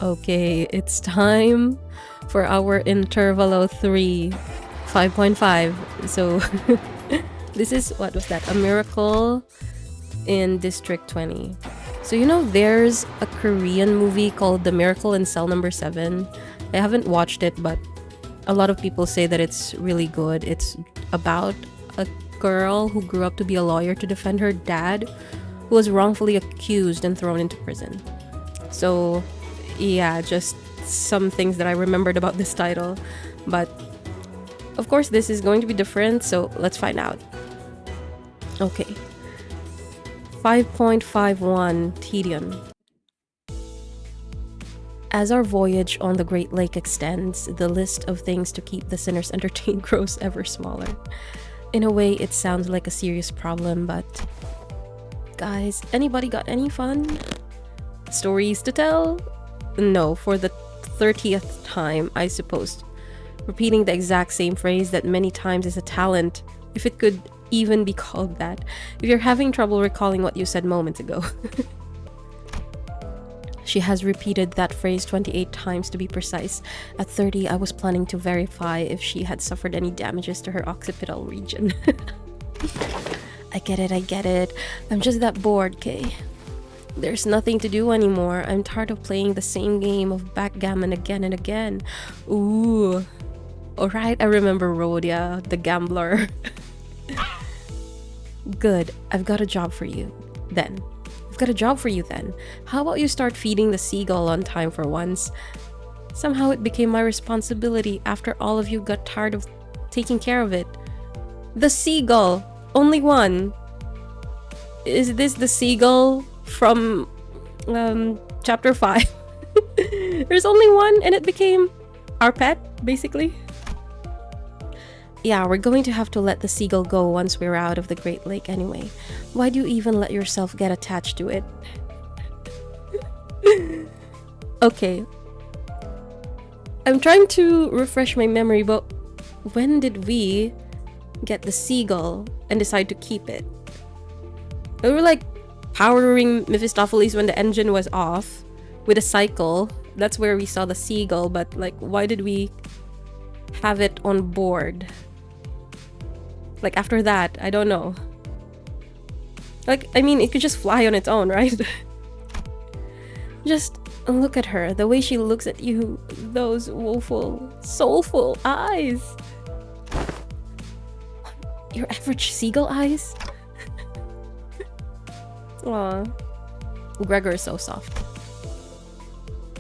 Okay, it's time for our Intervallo 3 5.5. So this is, what was that? A Miracle in District 20. So there's a Korean movie called The Miracle in Cell Number 7. I haven't watched it, but a lot of people say that it's really good. It's about a girl who grew up to be a lawyer to defend her dad, who was wrongfully accused and thrown into prison. So yeah, just some things that I remembered about this title. But of course this is going to be different, so let's find out. Okay. 5.51 Tedium. As our voyage on the Great Lake extends, the list of things to keep the sinners entertained grows ever smaller. In a way, it sounds like a serious problem, but guys, anybody got any fun? Stories to tell? No, for the 30th time, I suppose. Repeating the exact same phrase that many times is a talent, if it could even be called that. If you're having trouble recalling what you said moments ago. She has repeated that phrase 28 times to be precise. At 30, I was planning to verify if she had suffered any damages to her occipital region. I get it. I'm just that bored, Kay. There's nothing to do anymore. I'm tired of playing the same game of backgammon again and again. Ooh. Alright, I remember Rhodia, the gambler. Good. I've got a job for you then. How about you start feeding the seagull on time for once? Somehow it became my responsibility after all of you got tired of taking care of it. The seagull! Only one! Is this the seagull from chapter 5? There's only one and it became our pet, basically. Yeah, we're going to have to let the seagull go once we're out of the Great Lake anyway. Why do you even let yourself get attached to it? Okay. I'm trying to refresh my memory, but when did we get the seagull and decide to keep it? We were like powering Mephistopheles when the engine was off with a cycle. That's where we saw the seagull, but like, why did we have it on board? Like after that, I don't know. Like, I mean, it could just fly on its own, right? Just look at her, the way she looks at you, those woeful, soulful eyes. Your average seagull eyes? Aw, Gregor is so soft.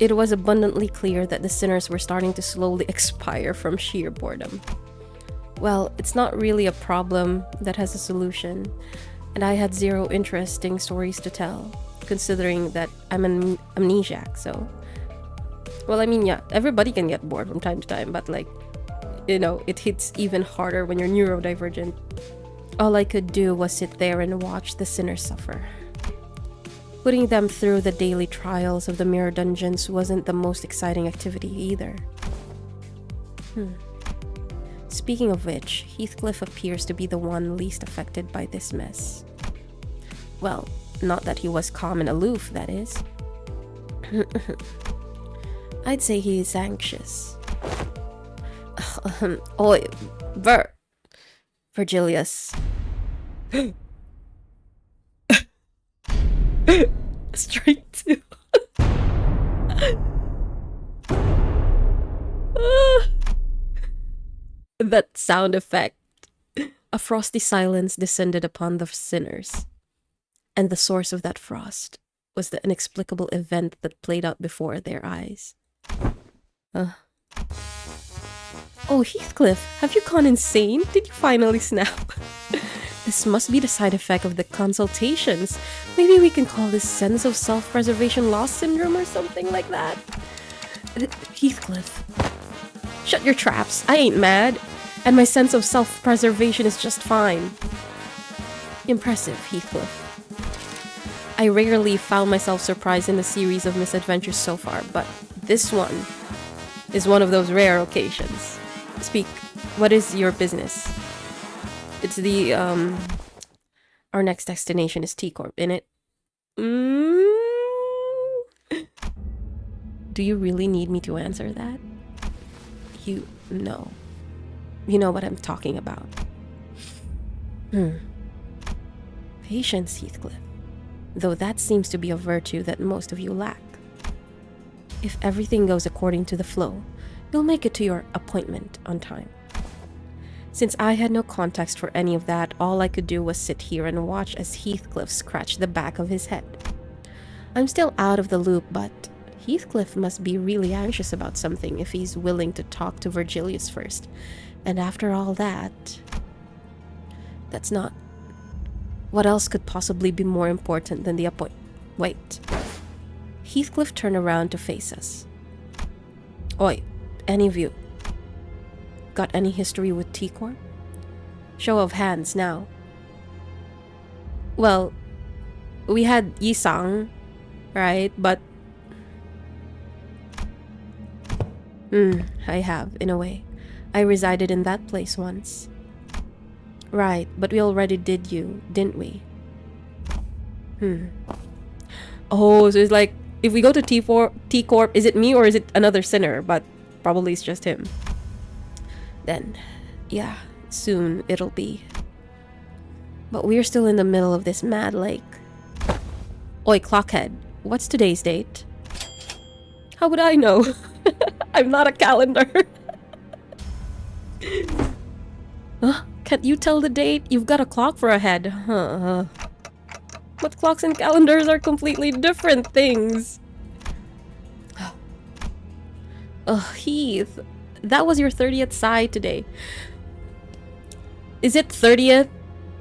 It was abundantly clear that the sinners were starting to slowly expire from sheer boredom. Well, it's not really a problem that has a solution, and I had zero interesting stories to tell, considering that I'm an amnesiac, so... Well, I mean, yeah, everybody can get bored from time to time, but like, it hits even harder when you're neurodivergent. All I could do was sit there and watch the sinners suffer. Putting them through the daily trials of the mirror dungeons wasn't the most exciting activity either. Speaking of which, Heathcliff appears to be the one least affected by this mess. Well, not that he was calm and aloof, that is. I'd say he is anxious. Oi, Virgilius. Straight to... That sound effect. A frosty silence descended upon the sinners. And the source of that frost was the inexplicable event that played out before their eyes. Oh, Heathcliff, have you gone insane? Did you finally snap? This must be the side effect of the consultations. Maybe we can call this sense of self-preservation loss syndrome or something like that. Heathcliff, shut your traps. I ain't mad. And my sense of self-preservation is just fine. Impressive, Heathcliff. I rarely found myself surprised in the series of misadventures so far, but this one is one of those rare occasions. Speak, what is your business? It's the, our next destination is T-Corp, innit? Do you really need me to answer that? You know. You know what I'm talking about. Patience, Heathcliff. Though that seems to be a virtue that most of you lack. If everything goes according to the flow, you'll make it to your appointment on time. Since I had no context for any of that, all I could do was sit here and watch as Heathcliff scratched the back of his head. I'm still out of the loop, but Heathcliff must be really anxious about something if he's willing to talk to Virgilius first. And after all that... That's not... What else could possibly be more important than the appointment? Wait. Heathcliff turned around to face us. Oi, any of you. Got any history with T-Corp? Show of hands now. Well, we had Yisang, right? But... I have, in a way. I resided in that place once. Right, but we already did you, didn't we? Oh, so it's like, if we go to T-Corp, is it me or is it another sinner? But probably it's just him. Then, yeah, soon it'll be. But we're still in the middle of this mad lake. Oi, Clockhead, what's today's date? How would I know? I'm not a calendar. Huh? Can't you tell the date? You've got a clock for a head. Huh. But clocks and calendars are completely different things. Heath. That was your 30th sigh today. Is it 30th?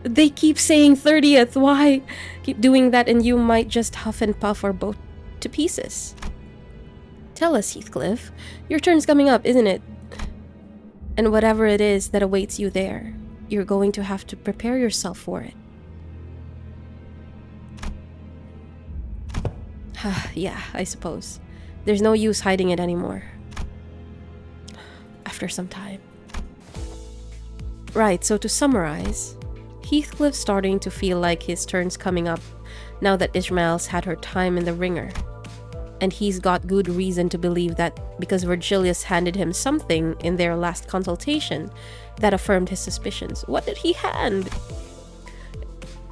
They keep saying 30th. Why? Keep doing that and you might just huff and puff our boat to pieces. Tell us, Heathcliff. Your turn's coming up, isn't it? And whatever it is that awaits you there, you're going to have to prepare yourself for it. Yeah, I suppose. There's no use hiding it anymore. After some time. Right, so to summarize, Heathcliff's starting to feel like his turn's coming up now that Ishmael's had her time in the ringer. And he's got good reason to believe that because Virgilius handed him something in their last consultation that affirmed his suspicions. What did he hand?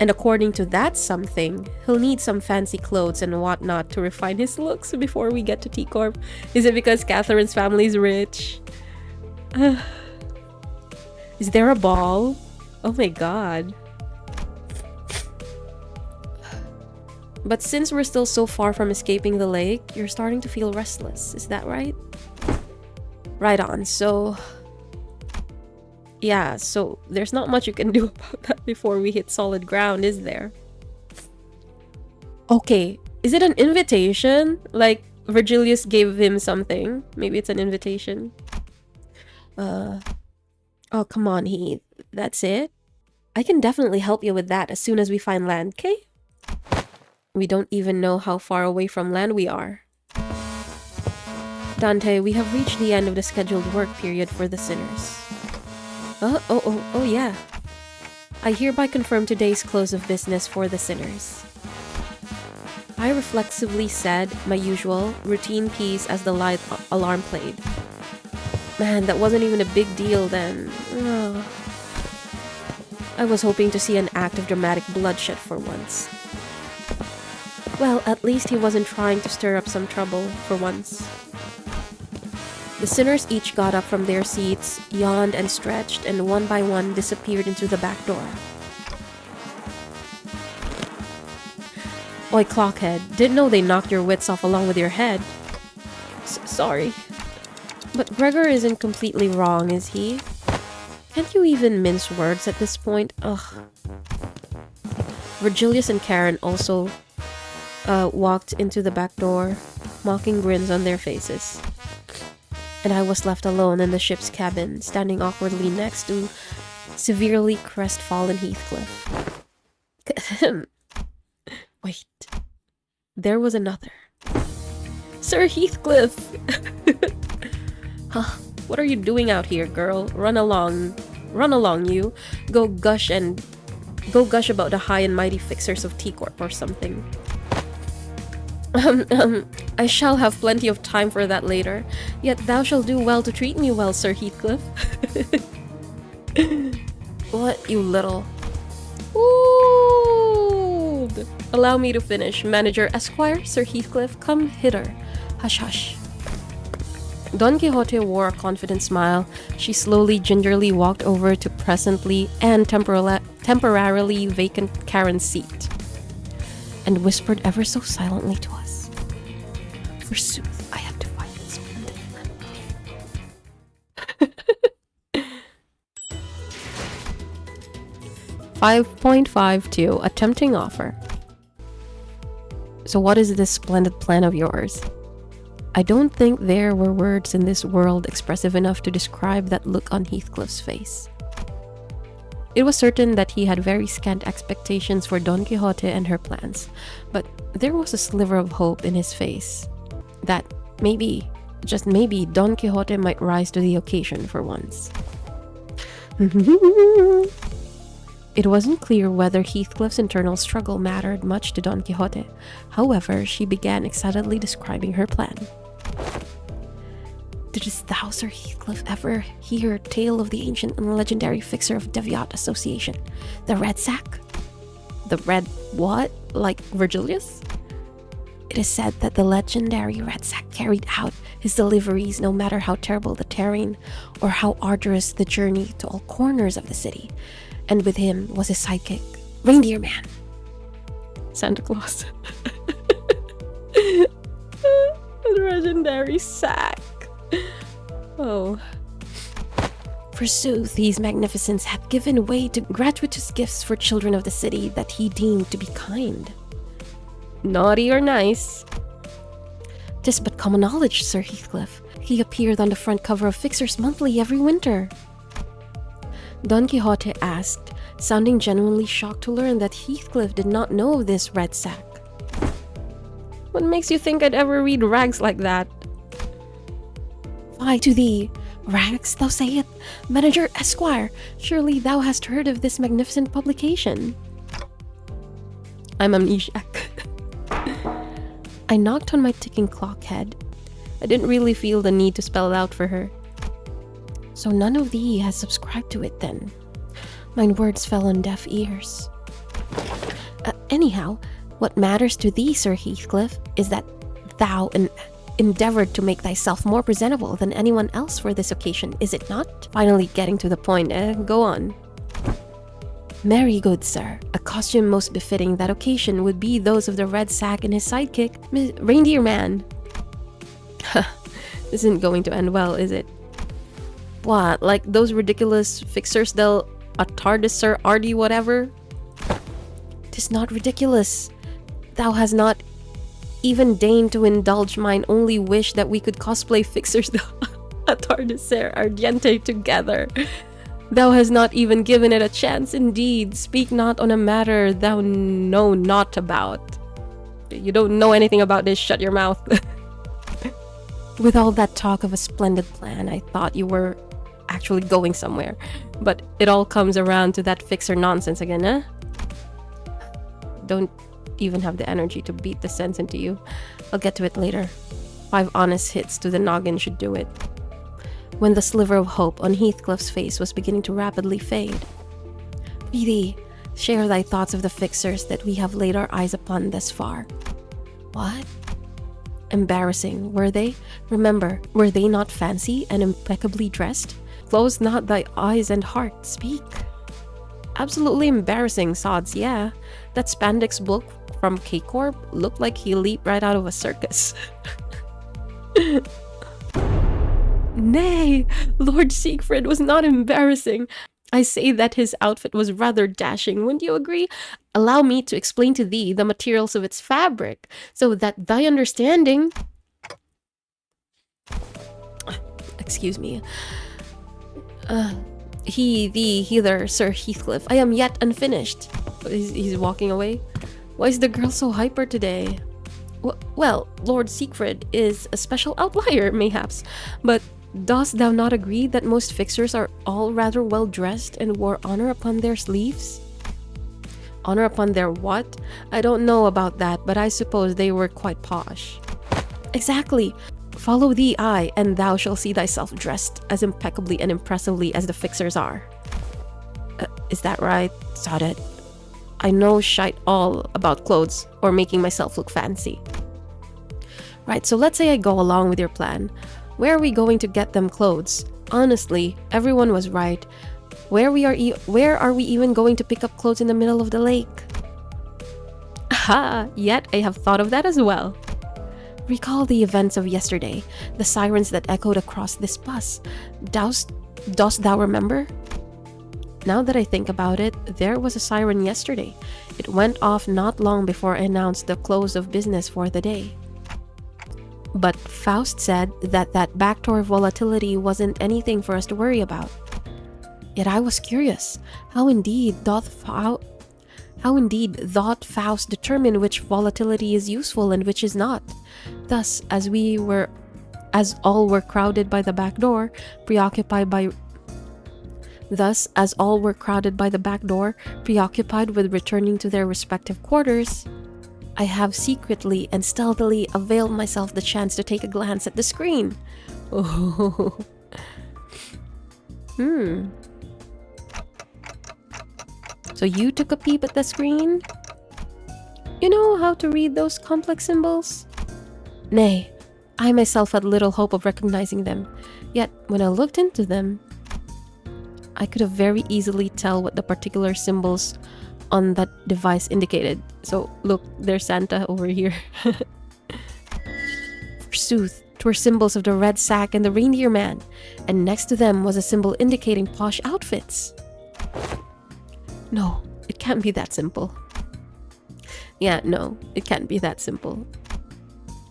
And according to that something, he'll need some fancy clothes and whatnot to refine his looks before we get to T-Corp. Is it because Catherine's family's rich? Is there a ball? Oh my god. But since we're still so far from escaping the lake, you're starting to feel restless. Is that right? Right on. So... yeah, so there's not much you can do about that before we hit solid ground, is there? Okay, is it an invitation? Like, Virgilius gave him something. Maybe it's an invitation. Oh, come on, Heath. That's it? I can definitely help you with that as soon as we find land, okay? We don't even know how far away from land we are. Dante, we have reached the end of the scheduled work period for the sinners. Oh, yeah. I hereby confirm today's close of business for the sinners. I reflexively said my usual routine piece as the light alarm played. Man, that wasn't even a big deal then. Ugh. I was hoping to see an act of dramatic bloodshed for once. Well, at least he wasn't trying to stir up some trouble for once. The sinners each got up from their seats, yawned and stretched, and one by one disappeared into the back door. Oi, Clockhead, didn't know they knocked your wits off along with your head. Sorry. But Gregor isn't completely wrong, is he? Can't you even mince words at this point? Ugh. Virgilius and Karen also walked into the back door, mocking grins on their faces. And I was left alone in the ship's cabin, standing awkwardly next to severely crestfallen Heathcliff. Wait. There was another. Sir Heathcliff! Huh? What are you doing out here, girl? Run along. Run along, you. Go gush about the high and mighty fixers of T-Corp or something. I shall have plenty of time for that later. Yet thou shalt do well to treat me well, Sir Heathcliff. What, you little... Ooh! Allow me to finish. Manager Esquire, Sir Heathcliff, come hither. Hush, hush. Don Quixote wore a confident smile. She slowly, gingerly walked over to presently and temporarily vacant Karen's seat and whispered ever so silently to us. Forsooth, I have to find it splendid. 5.52 A tempting offer. So what is this splendid plan of yours? I don't think there were words in this world expressive enough to describe that look on Heathcliff's face. It was certain that he had very scant expectations for Don Quixote and her plans, but there was a sliver of hope in his face that maybe, just maybe, Don Quixote might rise to the occasion for once. It wasn't clear whether Heathcliff's internal struggle mattered much to Don Quixote. However, she began excitedly describing her plan. Didst thou, Sir Heathcliff, ever hear tale of the ancient and legendary fixer of Deviot Association, the Red Sack? The Red what? Like Virgilius? It is said that the legendary Red Sack carried out his deliveries no matter how terrible the terrain or how arduous the journey to all corners of the city. And with him was his sidekick, Reindeer Man. Santa Claus. The legendary sack. Oh. Forsooth, these magnificents had given way to gratuitous gifts for children of the city that he deemed to be kind. Naughty or nice? 'Tis but common knowledge, Sir Heathcliff. He appeared on the front cover of Fixers Monthly every winter. Don Quixote asked, sounding genuinely shocked to learn that Heathcliff did not know of this Red Sack. What makes you think I'd ever read rags like that? Why, to thee, rags, thou sayest? Manager Esquire, surely thou hast heard of this magnificent publication. I'm amnesiac. I knocked on my ticking clock head. I didn't really feel the need to spell it out for her. So none of thee has subscribed to it then. Mine words fell on deaf ears. Anyhow, what matters to thee, Sir Heathcliff, is that thou endeavored to make thyself more presentable than anyone else for this occasion, is it not? Finally getting to the point, go on. Marry, good sir, a costume most befitting that occasion would be those of the Red Sack and his sidekick, Reindeer Man. This isn't going to end well, is it? What, like those ridiculous fixers del Atardisser Ardy whatever? 'Tis not ridiculous. Thou hast not even deigned to indulge mine only wish that we could cosplay fixers del Atardisser Ardiente together. Thou hast not even given it a chance. Indeed, speak not on a matter thou know not about. You don't know anything about this, shut your mouth. With all that talk of a splendid plan, I thought you were actually going somewhere. But it all comes around to that fixer nonsense again, eh? Don't even have the energy to beat the sense into you. I'll get to it later. 5 honest hits to the noggin should do it. When the sliver of hope on Heathcliff's face was beginning to rapidly fade. Prithee, share thy thoughts of the fixers that we have laid our eyes upon thus far. What? Embarrassing, were they? Remember, were they not fancy and impeccably dressed? Close not thy eyes and heart, speak. Absolutely embarrassing, sods, yeah. That spandex bloke from K-Corp looked like he leaped right out of a circus. Nay, Lord Siegfried was not embarrassing. I say that his outfit was rather dashing, wouldn't you agree? Allow me to explain to thee the materials of its fabric, so that thy understanding... Excuse me. Hither, Sir Heathcliff. I am yet unfinished. He's walking away. Why is the girl so hyper today? Well, Lord Siegfried is a special outlier, mayhaps, but dost thou not agree that most fixers are all rather well dressed and wore honor upon their sleeves? Honor upon their what? I don't know about that, but I suppose they were quite posh. Exactly. Follow the eye, and thou shalt see thyself dressed as impeccably and impressively as the fixers are. Is that right? Sod it. I know shite all about clothes or making myself look fancy. Right, so let's say I go along with your plan. Where are we going to get them clothes? Honestly, everyone was right. Where are we even going to pick up clothes in the middle of the lake? Aha! Yet I have thought of that as well. Recall the events of yesterday, the sirens that echoed across this bus. Dost thou remember? Now that I think about it, there was a siren yesterday. It went off not long before I announced the close of business for the day. But Faust said that backdoor volatility wasn't anything for us to worry about. Yet I was curious, how indeed doth Faust determine which volatility is useful and which is not? Thus, as all were crowded by the back door, preoccupied with returning to their respective quarters, I have secretly and stealthily availed myself the chance to take a glance at the screen. Oh. So you took a peep at the screen? You know how to read those complex symbols? Nay, I myself had little hope of recognizing them. Yet, when I looked into them, I could have very easily tell what the particular symbols on that device indicated. So, look, there's Santa over here. Forsooth, 'twere symbols of the red sack and the reindeer man, and next to them was a symbol indicating posh outfits. No, it can't be that simple. Yeah, no, it can't be that simple.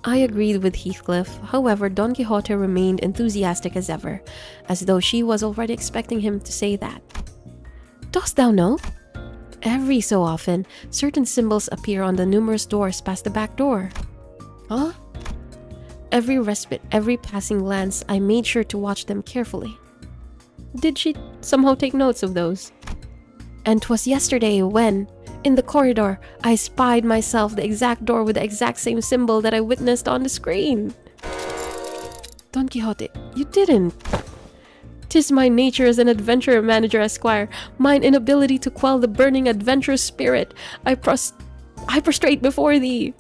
I agreed with Heathcliff. However, Don Quixote remained enthusiastic as ever, as though she was already expecting him to say that. Dost thou know? Every so often, certain symbols appear on the numerous doors past the back door. Huh? Every respite, every passing glance, I made sure to watch them carefully. Did she somehow take notes of those? And 'twas yesterday when, in the corridor, I spied myself the exact door with the exact same symbol that I witnessed on the screen. Don Quixote, you didn't. 'Tis my nature as an adventurer manager esquire, mine inability to quell the burning adventurous spirit. I prostrate before thee.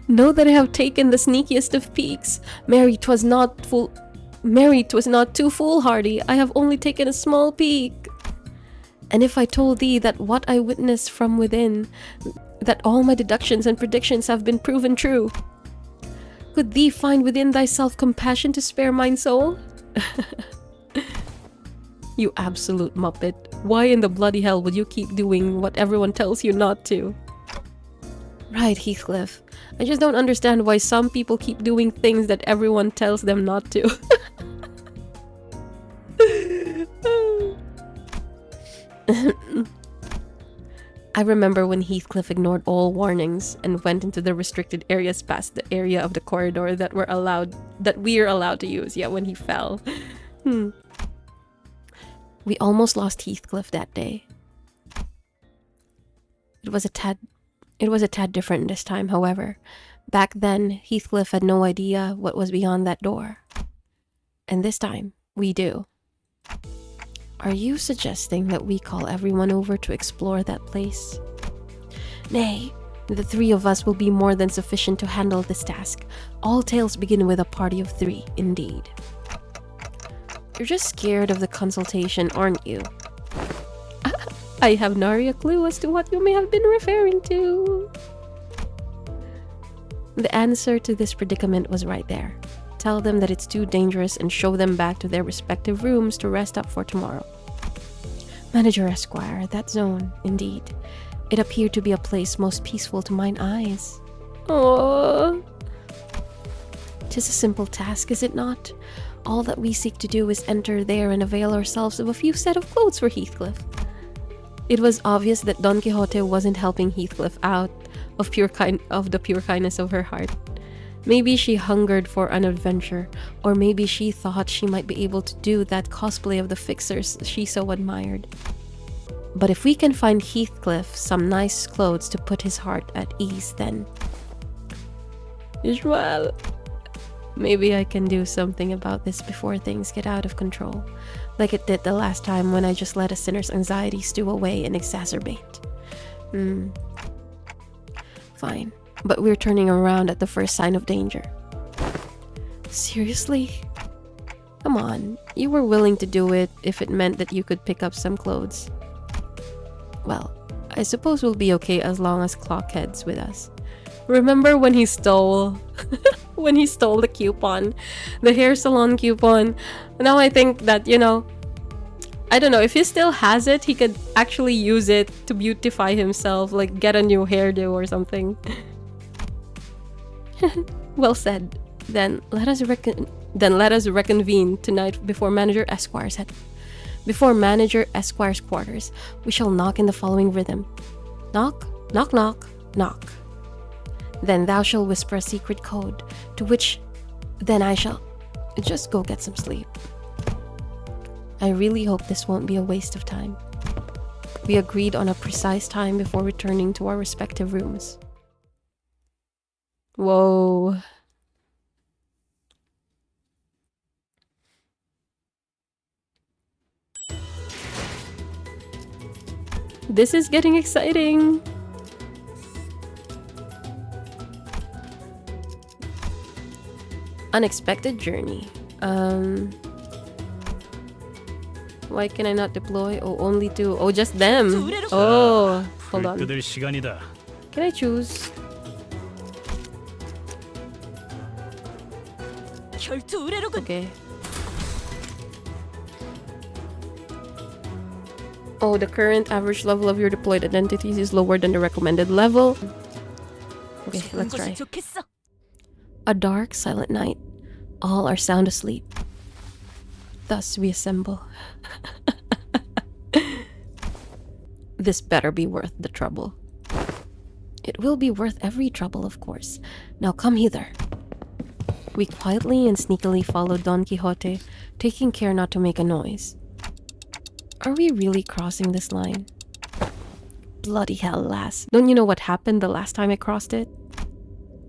Know that I have taken the sneakiest of peeks. Mary, 'twas not too foolhardy. I have only taken a small peek. And if I told thee that what I witnessed from within, that all my deductions and predictions have been proven true, could thee find within thyself compassion to spare mine soul? You absolute muppet. Why in the bloody hell would you keep doing what everyone tells you not to? Right, Heathcliff. I just don't understand why some people keep doing things that everyone tells them not to. I remember when Heathcliff ignored all warnings and went into the restricted areas past the area of the corridor that we're allowed to use. Yeah, when he fell. We almost lost Heathcliff that day. It was a tad different this time, however. Back then, Heathcliff had no idea what was beyond that door. And this time, we do. Are you suggesting that we call everyone over to explore that place? Nay, the three of us will be more than sufficient to handle this task. All tales begin with a party of three, indeed. You're just scared of the consultation, aren't you? I have nary a clue as to what you may have been referring to. The answer to this predicament was right there. Tell them that it's too dangerous and show them back to their respective rooms to rest up for tomorrow. Manager Esquire, that zone, indeed. It appeared to be a place most peaceful to mine eyes. Aww. 'Tis a simple task, is it not? All that we seek to do is enter there and avail ourselves of a few set of clothes for Heathcliff. It was obvious that Don Quixote wasn't helping Heathcliff out of the pure kindness of her heart. Maybe she hungered for an adventure, or maybe she thought she might be able to do that cosplay of the fixers she so admired. But if we can find Heathcliff some nice clothes to put his heart at ease, then... Ishmael, maybe I can do something about this before things get out of control, like it did the last time when I just let a sinner's anxiety stew away and exacerbate. Fine, but we're turning around at the first sign of danger. Seriously? Come on, you were willing to do it if it meant that you could pick up some clothes. Well, I suppose we'll be okay as long as Clockhead's with us. Remember when he stole when he stole the coupon, the hair salon coupon? Now I think that, you know, I don't know, if he still has it, he could actually use it to beautify himself, like get a new hairdo or something. Well said. Then let us reconvene tonight before Manager Esquire's quarters. We shall knock in the following rhythm. Knock, knock, knock, knock. Then thou shalt whisper a secret code, to which then I shall just go get some sleep. I really hope this won't be a waste of time. We agreed on a precise time before returning to our respective rooms. Whoa. This is getting exciting. Unexpected journey. Why can I not deploy? Oh, only two. Oh, just them. Oh, hold on. Can I choose? Okay. Oh, the current average level of your deployed identities is lower than the recommended level. Okay, let's try. A dark, silent night. All are sound asleep. Thus we assemble. This better be worth the trouble. It will be worth every trouble, of course. Now come hither. We quietly and sneakily followed Don Quixote, taking care not to make a noise. Are we really crossing this line? Bloody hell, lass. Don't you know what happened the last time I crossed it?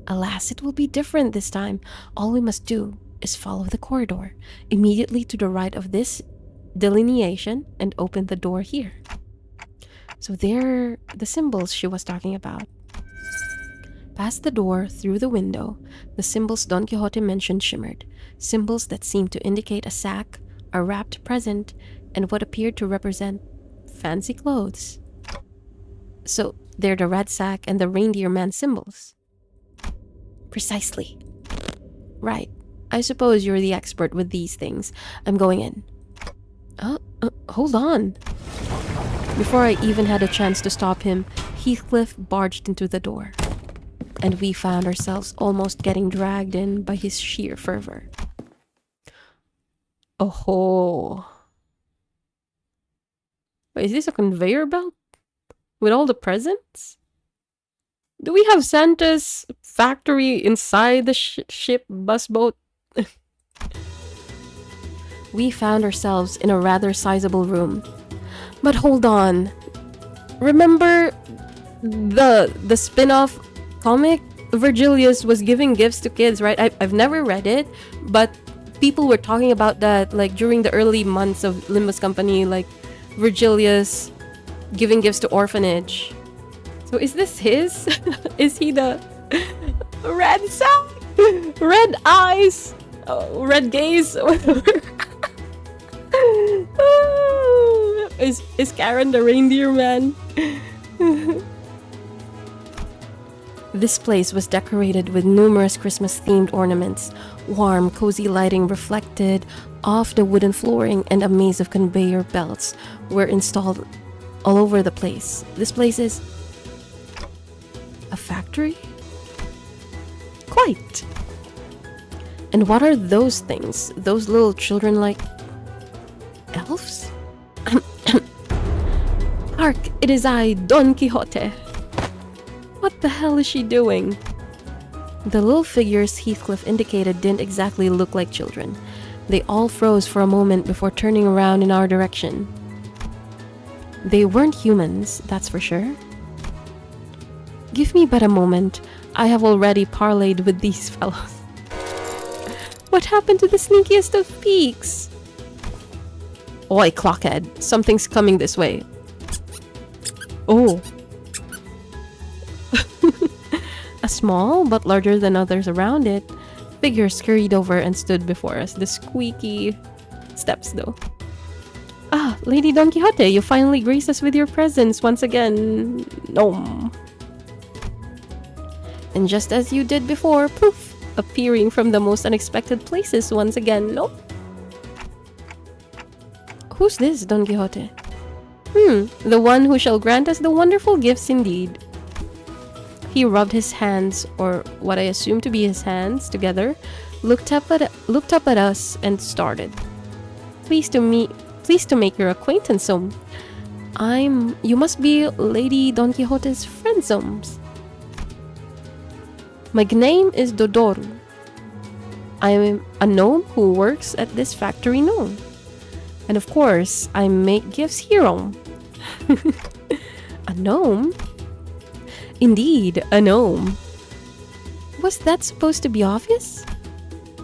Alas, it will be different this time. All we must do is follow the corridor immediately to the right of this delineation and open the door here. So there are the symbols she was talking about. Past the door, through the window, the symbols Don Quixote mentioned shimmered. Symbols that seemed to indicate a sack, a wrapped present, and what appeared to represent fancy clothes. So they're the red sack and the reindeer man symbols. Precisely. Right. I suppose you're the expert with these things. I'm going in. Hold on. Before I even had a chance to stop him, Heathcliff barged into the door. And we found ourselves almost getting dragged in by his sheer fervor. Oh-ho. Wait, is this a conveyor belt? With all the presents? Do we have Santa's factory inside the ship bus boat? We found ourselves in a rather sizable room. But hold on. Remember the spin-off comic? Virgilius was giving gifts to kids, right? I've never read it, but people were talking about that like during the early months of Limbus Company, like Virgilius giving gifts to orphanage. So is this his? Is he the red sack? Red eyes? Oh, red gaze? Is Karen the reindeer man? This place was decorated with numerous Christmas-themed ornaments. Warm, cozy lighting reflected off the wooden flooring, and a maze of conveyor belts were installed all over the place. This place is a factory? Quite. And what are those things? Those little children like elves? Hark, it is I, Don Quixote. What the hell is she doing? The little figures Heathcliff indicated didn't exactly look like children. They all froze for a moment before turning around in our direction. They weren't humans, that's for sure. Give me but a moment. I have already parlayed with these fellows. What happened to the sneakiest of peaks? Oi, clockhead. Something's coming this way. Oh. A small, but larger than others around it, figure scurried over and stood before us. The squeaky steps, though. Ah, Lady Don Quixote, you finally graced us with your presence once again. Gnome. And just as you did before, poof, appearing from the most unexpected places once again. Nope. Who's this, Don Quixote? The one who shall grant us the wonderful gifts indeed. He rubbed his hands, or what I assume to be his hands, together, looked up at us, and started. Pleased to make your acquaintance, you must be Lady Don Quixote's friend, My name is Dodoru. I am a gnome who works at this factory gnome. And of course, I make gifts here. A gnome? Indeed, a gnome. Was that supposed to be obvious?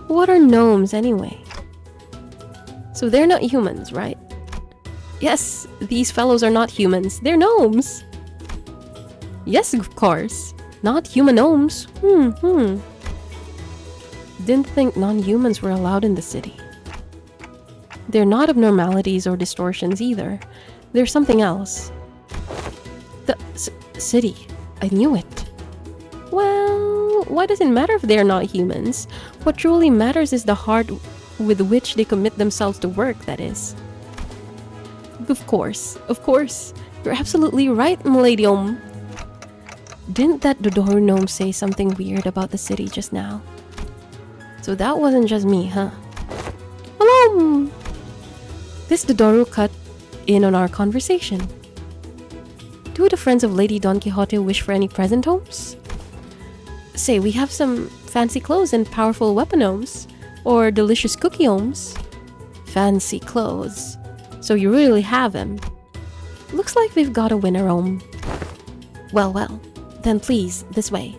What are gnomes anyway? So they're not humans, right? Yes, these fellows are not humans. They're gnomes. Yes, of course. Not human gnomes. Didn't think non-humans were allowed in the city. They're not abnormalities or distortions either. They're something else. The city. I knew it. Well, why does it matter if they're not humans? What truly matters is the heart with which they commit themselves to work, that is. Of course. You're absolutely right, m'lady. Didn't that Dodoru gnome say something weird about the city just now? So that wasn't just me, huh? Hello! This Dodoru cut in on our conversation. Do the friends of Lady Don Quixote wish for any present homes? Say, we have some fancy clothes and powerful weapon homes. Or delicious cookie homes. Fancy clothes. So you really have them. Looks like we've got a winner home. Well. Then please, this way.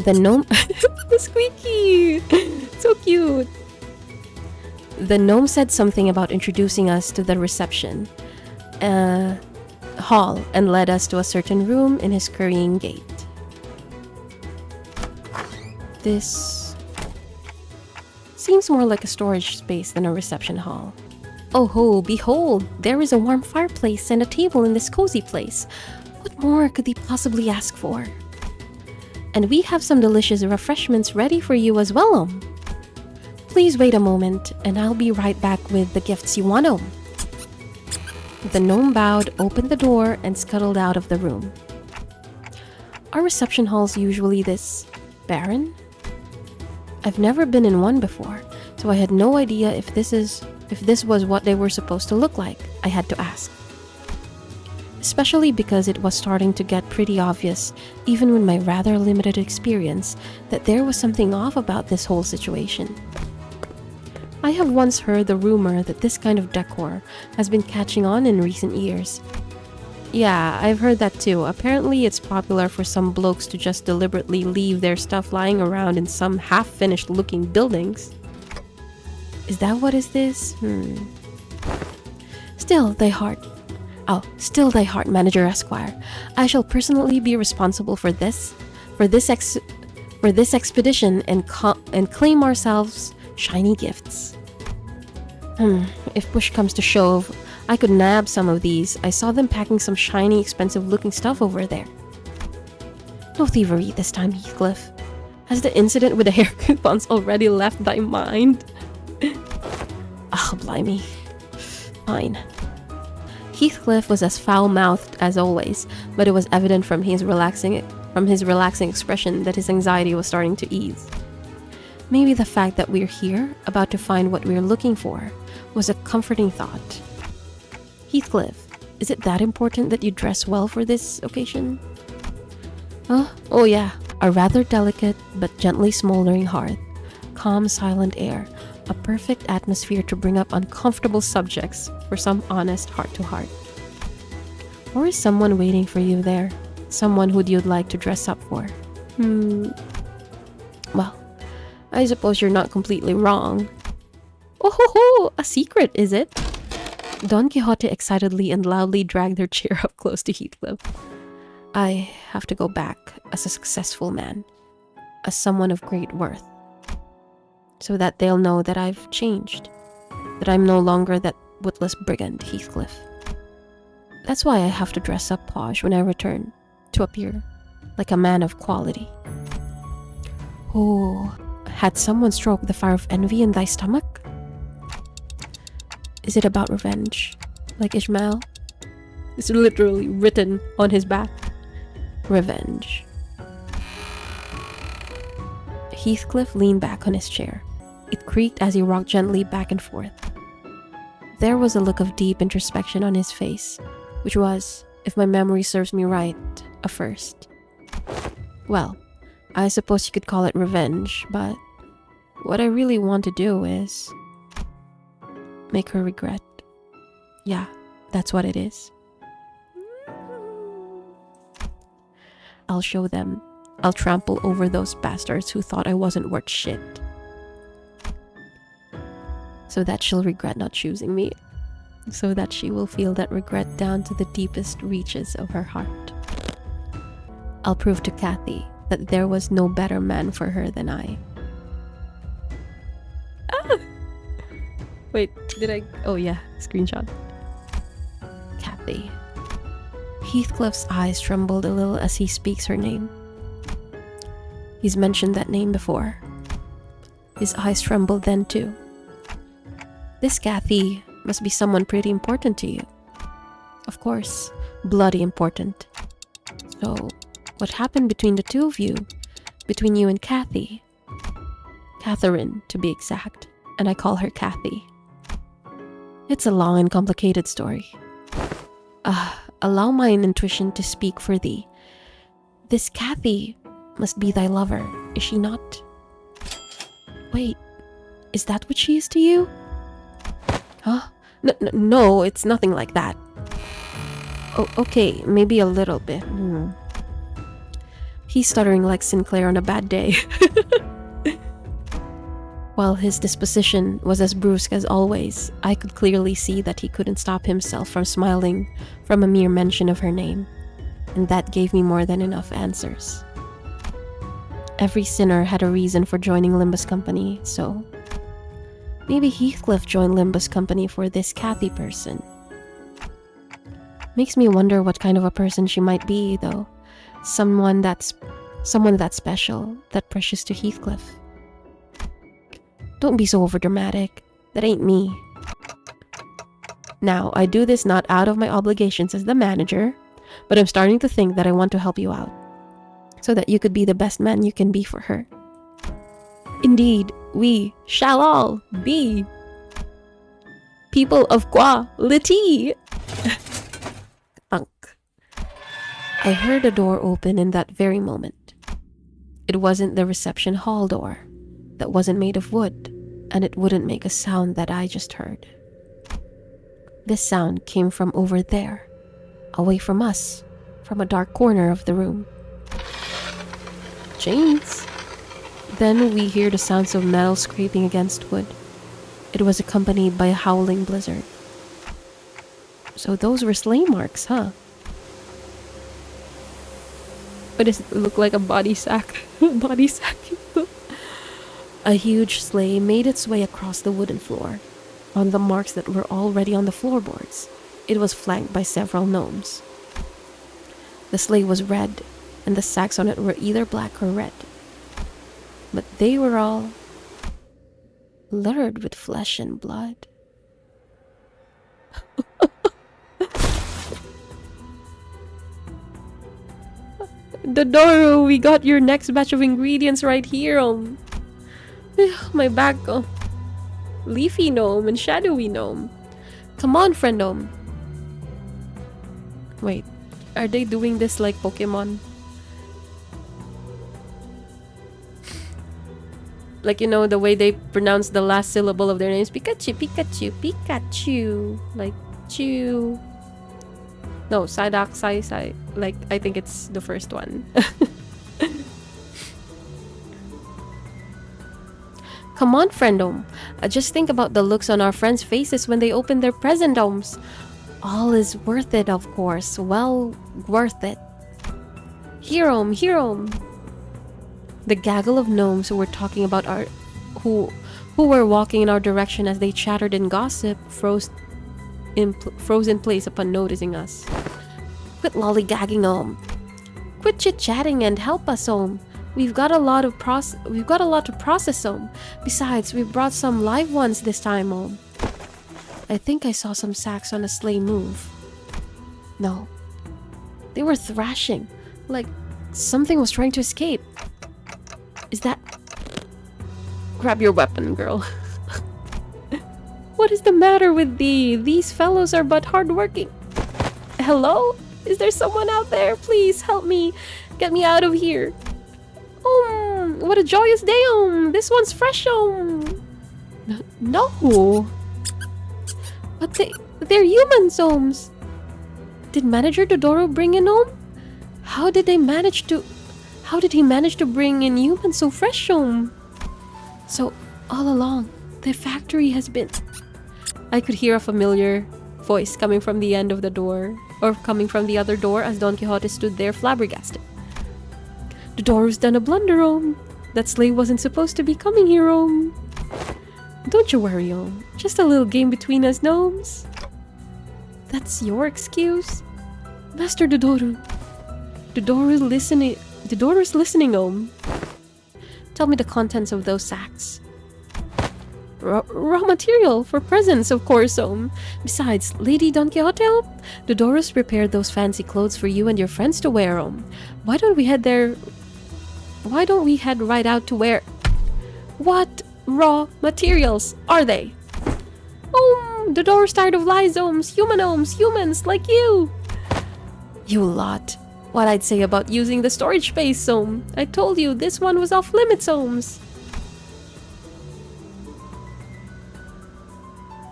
The gnome... The squeaky! So cute! The gnome said something about introducing us to the reception hall and led us to a certain room in his scurrying gait. This seems more like a storage space than a reception hall. Oh ho, behold, there is a warm fireplace and a table in this cozy place. What more could they possibly ask for? And we have some delicious refreshments ready for you as well. Please wait a moment, and I'll be right back with the gifts you want. The gnome bowed, opened the door, and scuttled out of the room. Are reception halls usually this barren? I've never been in one before, so I had no idea if this was what they were supposed to look like. I had to ask. Especially because it was starting to get pretty obvious, even with my rather limited experience, that there was something off about this whole situation. I have once heard the rumor that this kind of decor has been catching on in recent years. Yeah, I've heard that too. Apparently it's popular for some blokes to just deliberately leave their stuff lying around in some half-finished looking buildings. Is that what is this? Still thy heart, Manager Esquire. I shall personally be responsible for this expedition and claim ourselves shiny gifts. If push comes to shove, I could nab some of these. I saw them packing some shiny, expensive-looking stuff over there. No thievery this time, Heathcliff. Has the incident with the hair coupons already left thy mind? Blimey. Fine. Heathcliff was as foul-mouthed as always, but it was evident from his relaxing expression that his anxiety was starting to ease. Maybe the fact that we're here, about to find what we're looking for, was a comforting thought. Heathcliff, is it that important that you dress well for this occasion? Oh yeah, a rather delicate but gently smoldering hearth, calm, silent air, a perfect atmosphere to bring up uncomfortable subjects for some honest heart-to-heart. Or is someone waiting for you there? Someone who you'd like to dress up for? Well, I suppose you're not completely wrong. Oh ho ho! A secret, is it? Don Quixote excitedly and loudly dragged her chair up close to Heathcliff. I have to go back as a successful man, as someone of great worth, so that they'll know that I've changed, that I'm no longer that witless brigand, Heathcliff. That's why I have to dress up posh when I return, to appear like a man of quality. Oh, had someone stroked the fire of envy in thy stomach? Is it about revenge, like Ishmael? It's literally written on his back. Revenge. Heathcliff leaned back on his chair. It creaked as he rocked gently back and forth. There was a look of deep introspection on his face, which was, if my memory serves me right, a first. Well, I suppose you could call it revenge, but what I really want to do is make her regret. Yeah, that's what it is. I'll show them. I'll trample over those bastards who thought I wasn't worth shit. So that she'll regret not choosing me. So that she will feel that regret down to the deepest reaches of her heart. I'll prove to Kathy that there was no better man for her than I. Ah! Wait, did I... Oh yeah, screenshot. Kathy. Heathcliff's eyes trembled a little as he speaks her name. He's mentioned that name before. His eyes trembled then too. This Kathy must be someone pretty important to you. Of course, bloody important. So, what happened between the two of you? Between you and Kathy? Catherine, to be exact, and I call her Kathy. It's a long and complicated story. Allow mine intuition to speak for thee. This Kathy must be thy lover, is she not? Wait, is that what she is to you? Huh? No, it's nothing like that. Oh, okay, maybe a little bit. He's stuttering like Sinclair on a bad day. While his disposition was as brusque as always, I could clearly see that he couldn't stop himself from smiling from a mere mention of her name, and that gave me more than enough answers. Every sinner had a reason for joining Limbus Company, so maybe Heathcliff joined Limbus Company for this Kathy person. Makes me wonder what kind of a person she might be, though. Someone that special, that precious to Heathcliff. Don't be so overdramatic. That ain't me. Now, I do this not out of my obligations as the manager, but I'm starting to think that I want to help you out, so that you could be the best man you can be for her. Indeed, we shall all be people of quality. Thunk. I heard a door open in that very moment. It wasn't the reception hall door. That wasn't made of wood, and it wouldn't make a sound that I just heard. This sound came from over there, away from us, from a dark corner of the room. Chains. Then we hear the sounds of metal scraping against wood. It was accompanied by a howling blizzard. So those were sleigh marks, huh? But does it look like a body sack? Body sack. A huge sleigh made its way across the wooden floor. On the marks that were already on the floorboards, it was flanked by several gnomes. The sleigh was red, and the sacks on it were either black or red. But they were all littered with flesh and blood. Dodoro, we got your next batch of ingredients right here. My back. Leafy gnome and shadowy gnome. Come on, friend gnome. Wait, are they doing this like Pokemon? Like, you know, the way they pronounce the last syllable of their names. Pikachu, Pikachu, Pikachu. Like, chew. No, Sadak Sai. Like, I think it's the first one. Come on, friendom. Just think about the looks on our friends' faces when they open their presentomes. All is worth it, of course. Well, worth it. Hero. The gaggle of gnomes who were talking about who were walking in our direction as they chattered and gossip froze in place upon noticing us. Quit lollygagging, Quit chit-chatting and help us, We've got a lot to process, Besides, we brought some live ones this time, I think I saw some sacks on a sleigh move. No. They were thrashing, like something was trying to escape. Is that... Grab your weapon, girl. What is the matter with thee? These fellows are but hardworking. Hello? Is there someone out there? Please help me. Get me out of here. What a joyous day, This one's fresh, No. But they're humans, Did Manager Dodoro bring in, How did he manage to bring in humans so fresh, So, all along, the factory has been... I could hear a familiar voice coming from the end of the door, or coming from the other door as Don Quixote stood there flabbergasted. Dodoro's done a blunder, That sleigh wasn't supposed to be coming here, Don't you worry, Just a little game between us gnomes. That's your excuse? Master Dodoro. Dodoro's listening, Tell me the contents of those sacks. Raw material for presents, of course, Besides, Lady Don Quixote, Dodoro's prepared those fancy clothes for you and your friends to wear, Why don't we head right out to where... What raw materials are they? Dodoro's tired of lies, humans like you. You lot. What I'd say about using the storage space, I told you this one was off limits,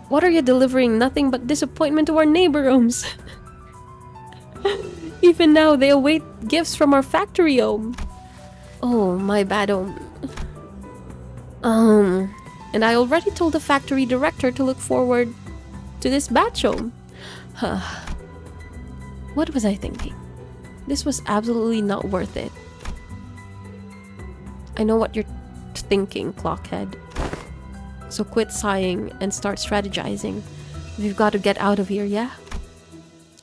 What are you delivering? Nothing but disappointment to our neighbor, Even now, they await gifts from our factory, Oh, my bad, And I already told the factory director to look forward to this batch, What was I thinking? This was absolutely not worth it. I know what you're thinking, Clockhead. So quit sighing and start strategizing. We've got to get out of here, yeah?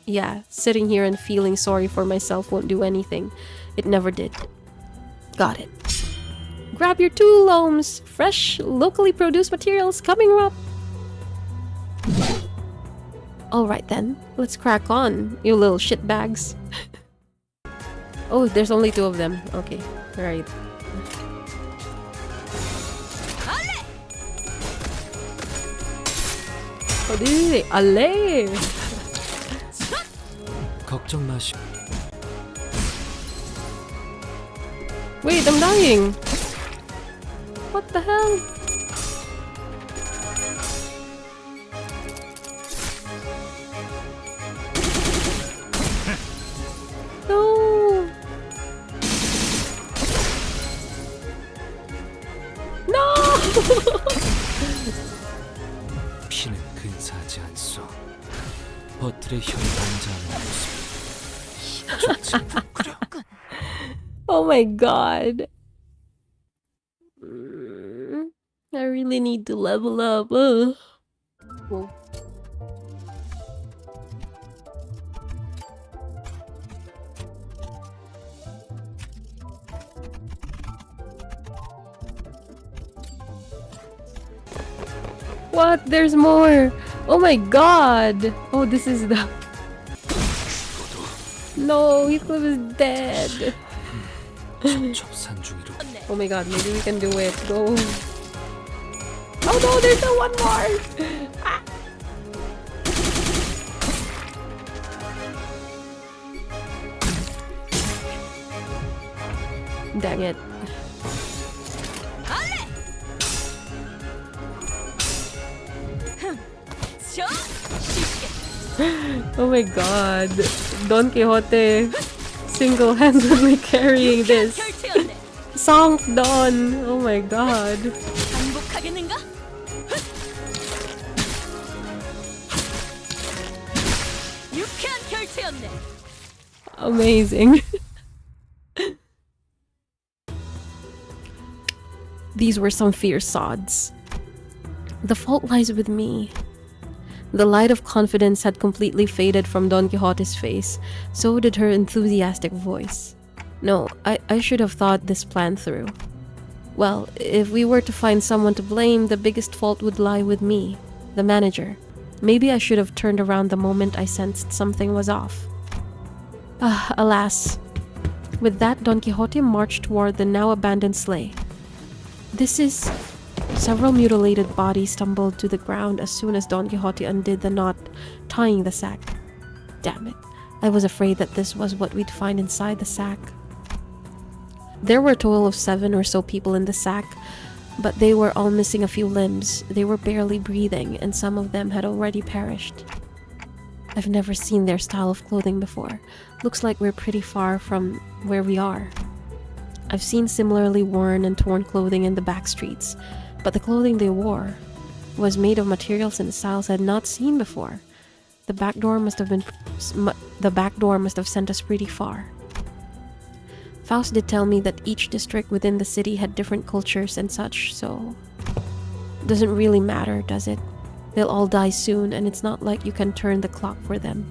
Yeah, sitting here and feeling sorry for myself won't do anything. It never did. Got it. Grab your tool, Fresh, locally produced materials coming up. Alright then, let's crack on, you little shitbags. Oh, there's only 2 of them. Okay, right. 어디? 알레! 걱정 마시. Wait, I'm dying! What the hell? No! No! 피는 근사하지 않소. 버틀의 혀를 반자하는 모습. 좋지 않구려. Oh my god. I really need to level up. Whoa. What? There's more. Oh my god. Oh, this is the... No, Heathcliff is dead. Oh my god, maybe we can do it. Go. Oh no, there's still one more. Ah. Dang it. Oh my god. Don Quixote single-handedly carrying this. Song Don! Oh my god. 반복하겠는가? 유쾌한 결투였네. Amazing. These were some fierce sods. The fault lies with me. The light of confidence had completely faded from Don Quixote's face, so did her enthusiastic voice. No, I should have thought this plan through. Well, if we were to find someone to blame, the biggest fault would lie with me, the manager. Maybe I should have turned around the moment I sensed something was off. Alas. With that, Don Quixote marched toward the now abandoned sleigh. Several mutilated bodies tumbled to the ground as soon as Don Quixote undid the knot tying the sack. Damn it. I was afraid that this was what we'd find inside the sack. There were a total of 7 or so people in the sack, but they were all missing a few limbs. They were barely breathing, and some of them had already perished. I've never seen their style of clothing before. Looks like we're pretty far from where we are. I've seen similarly worn and torn clothing in the back streets, but the clothing they wore was made of materials and styles I had not seen before. The back door must have sent us pretty far. Faust did tell me that each district within the city had different cultures and such, so doesn't really matter, does it? They'll all die soon, and it's not like you can turn the clock for them.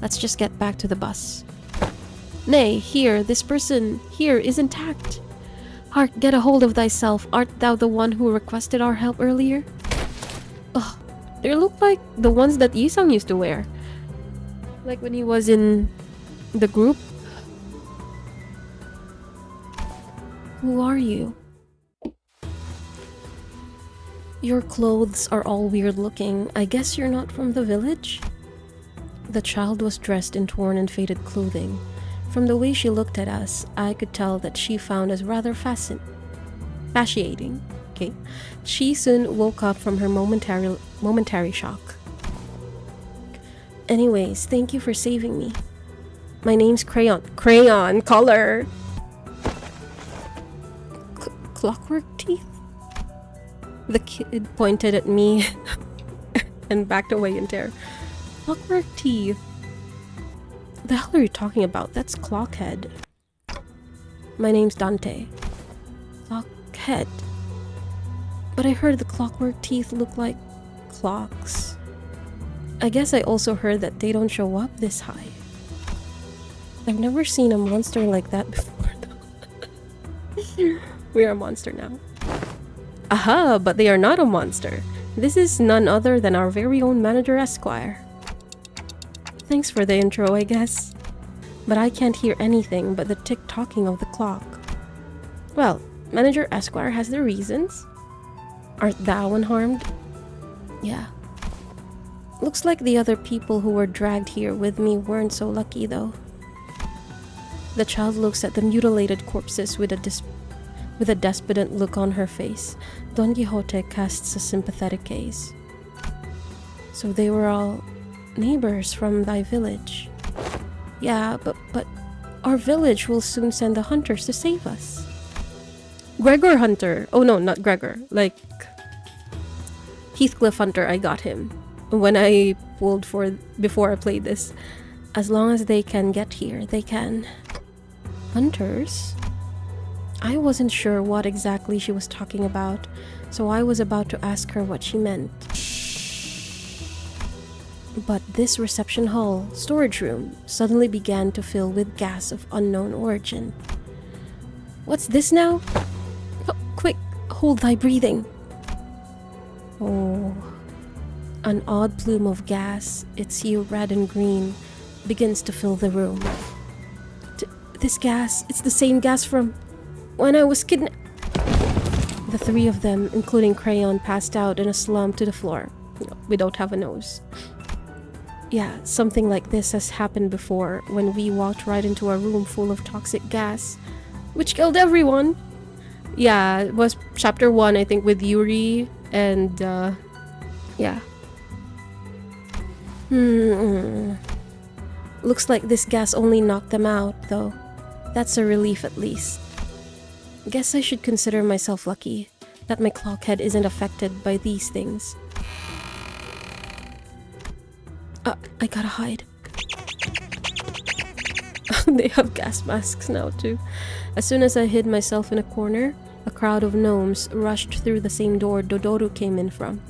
Let's just get back to the bus. Nay, here, this person here is intact. Heart, get a hold of thyself. Art thou the one who requested our help earlier? Ugh, they look like the ones that Yisang used to wear. Like when he was in the group. Who are you? Your clothes are all weird looking. I guess you're not from the village? The child was dressed in torn and faded clothing. From the way she looked at us, I could tell that she found us rather fascinating. Okay. She soon woke up from her momentary shock. Anyways, thank you for saving me. My name's Crayon. Crayon color. Clockwork teeth? The kid pointed at me and backed away in terror. Clockwork teeth. The hell are you talking about? That's Clockhead. My name's Dante. Clockhead. But I heard the clockwork teeth look like clocks. I guess I also heard that they don't show up this high. I've never seen a monster like that before though. We're a monster now. Aha, but they are not a monster. This is none other than our very own Manager Esquire. Thanks for the intro, I guess. But I can't hear anything but the tick-tocking of the clock. Well, Manager Esquire has their reasons. Art thou unharmed? Yeah. Looks like the other people who were dragged here with me weren't so lucky, though. The child looks at the mutilated corpses with a despondent look on her face. Don Quixote casts a sympathetic gaze. So they were all neighbors from thy village. Yeah, but our village will soon send the hunters to save us. Gregor Hunter. Oh no, not Gregor. Like Heathcliff Hunter, I got him when I pulled before I played this. As long as they can get here, they can. Hunters? I wasn't sure what exactly she was talking about, so I was about to ask her what she meant. But this reception hall, storage room, suddenly began to fill with gas of unknown origin. What's this now? Oh, quick, hold thy breathing. Oh, an odd plume of gas, its hue red and green, begins to fill the room. This gas, it's the same gas from when I was kidnapped. The 3 of them, including Crayon, passed out in a slump to the floor. No, we don't have a nose. Yeah, something like this has happened before when we walked right into a room full of toxic gas, which killed everyone. Yeah, it was chapter 1, I think, with Yuri and, yeah. Looks like this gas only knocked them out, though. That's a relief at least. Guess I should consider myself lucky that my clock head isn't affected by these things. I gotta hide. They have gas masks now too. As soon as I hid myself in a corner, a crowd of gnomes rushed through the same door Dodoru came in from.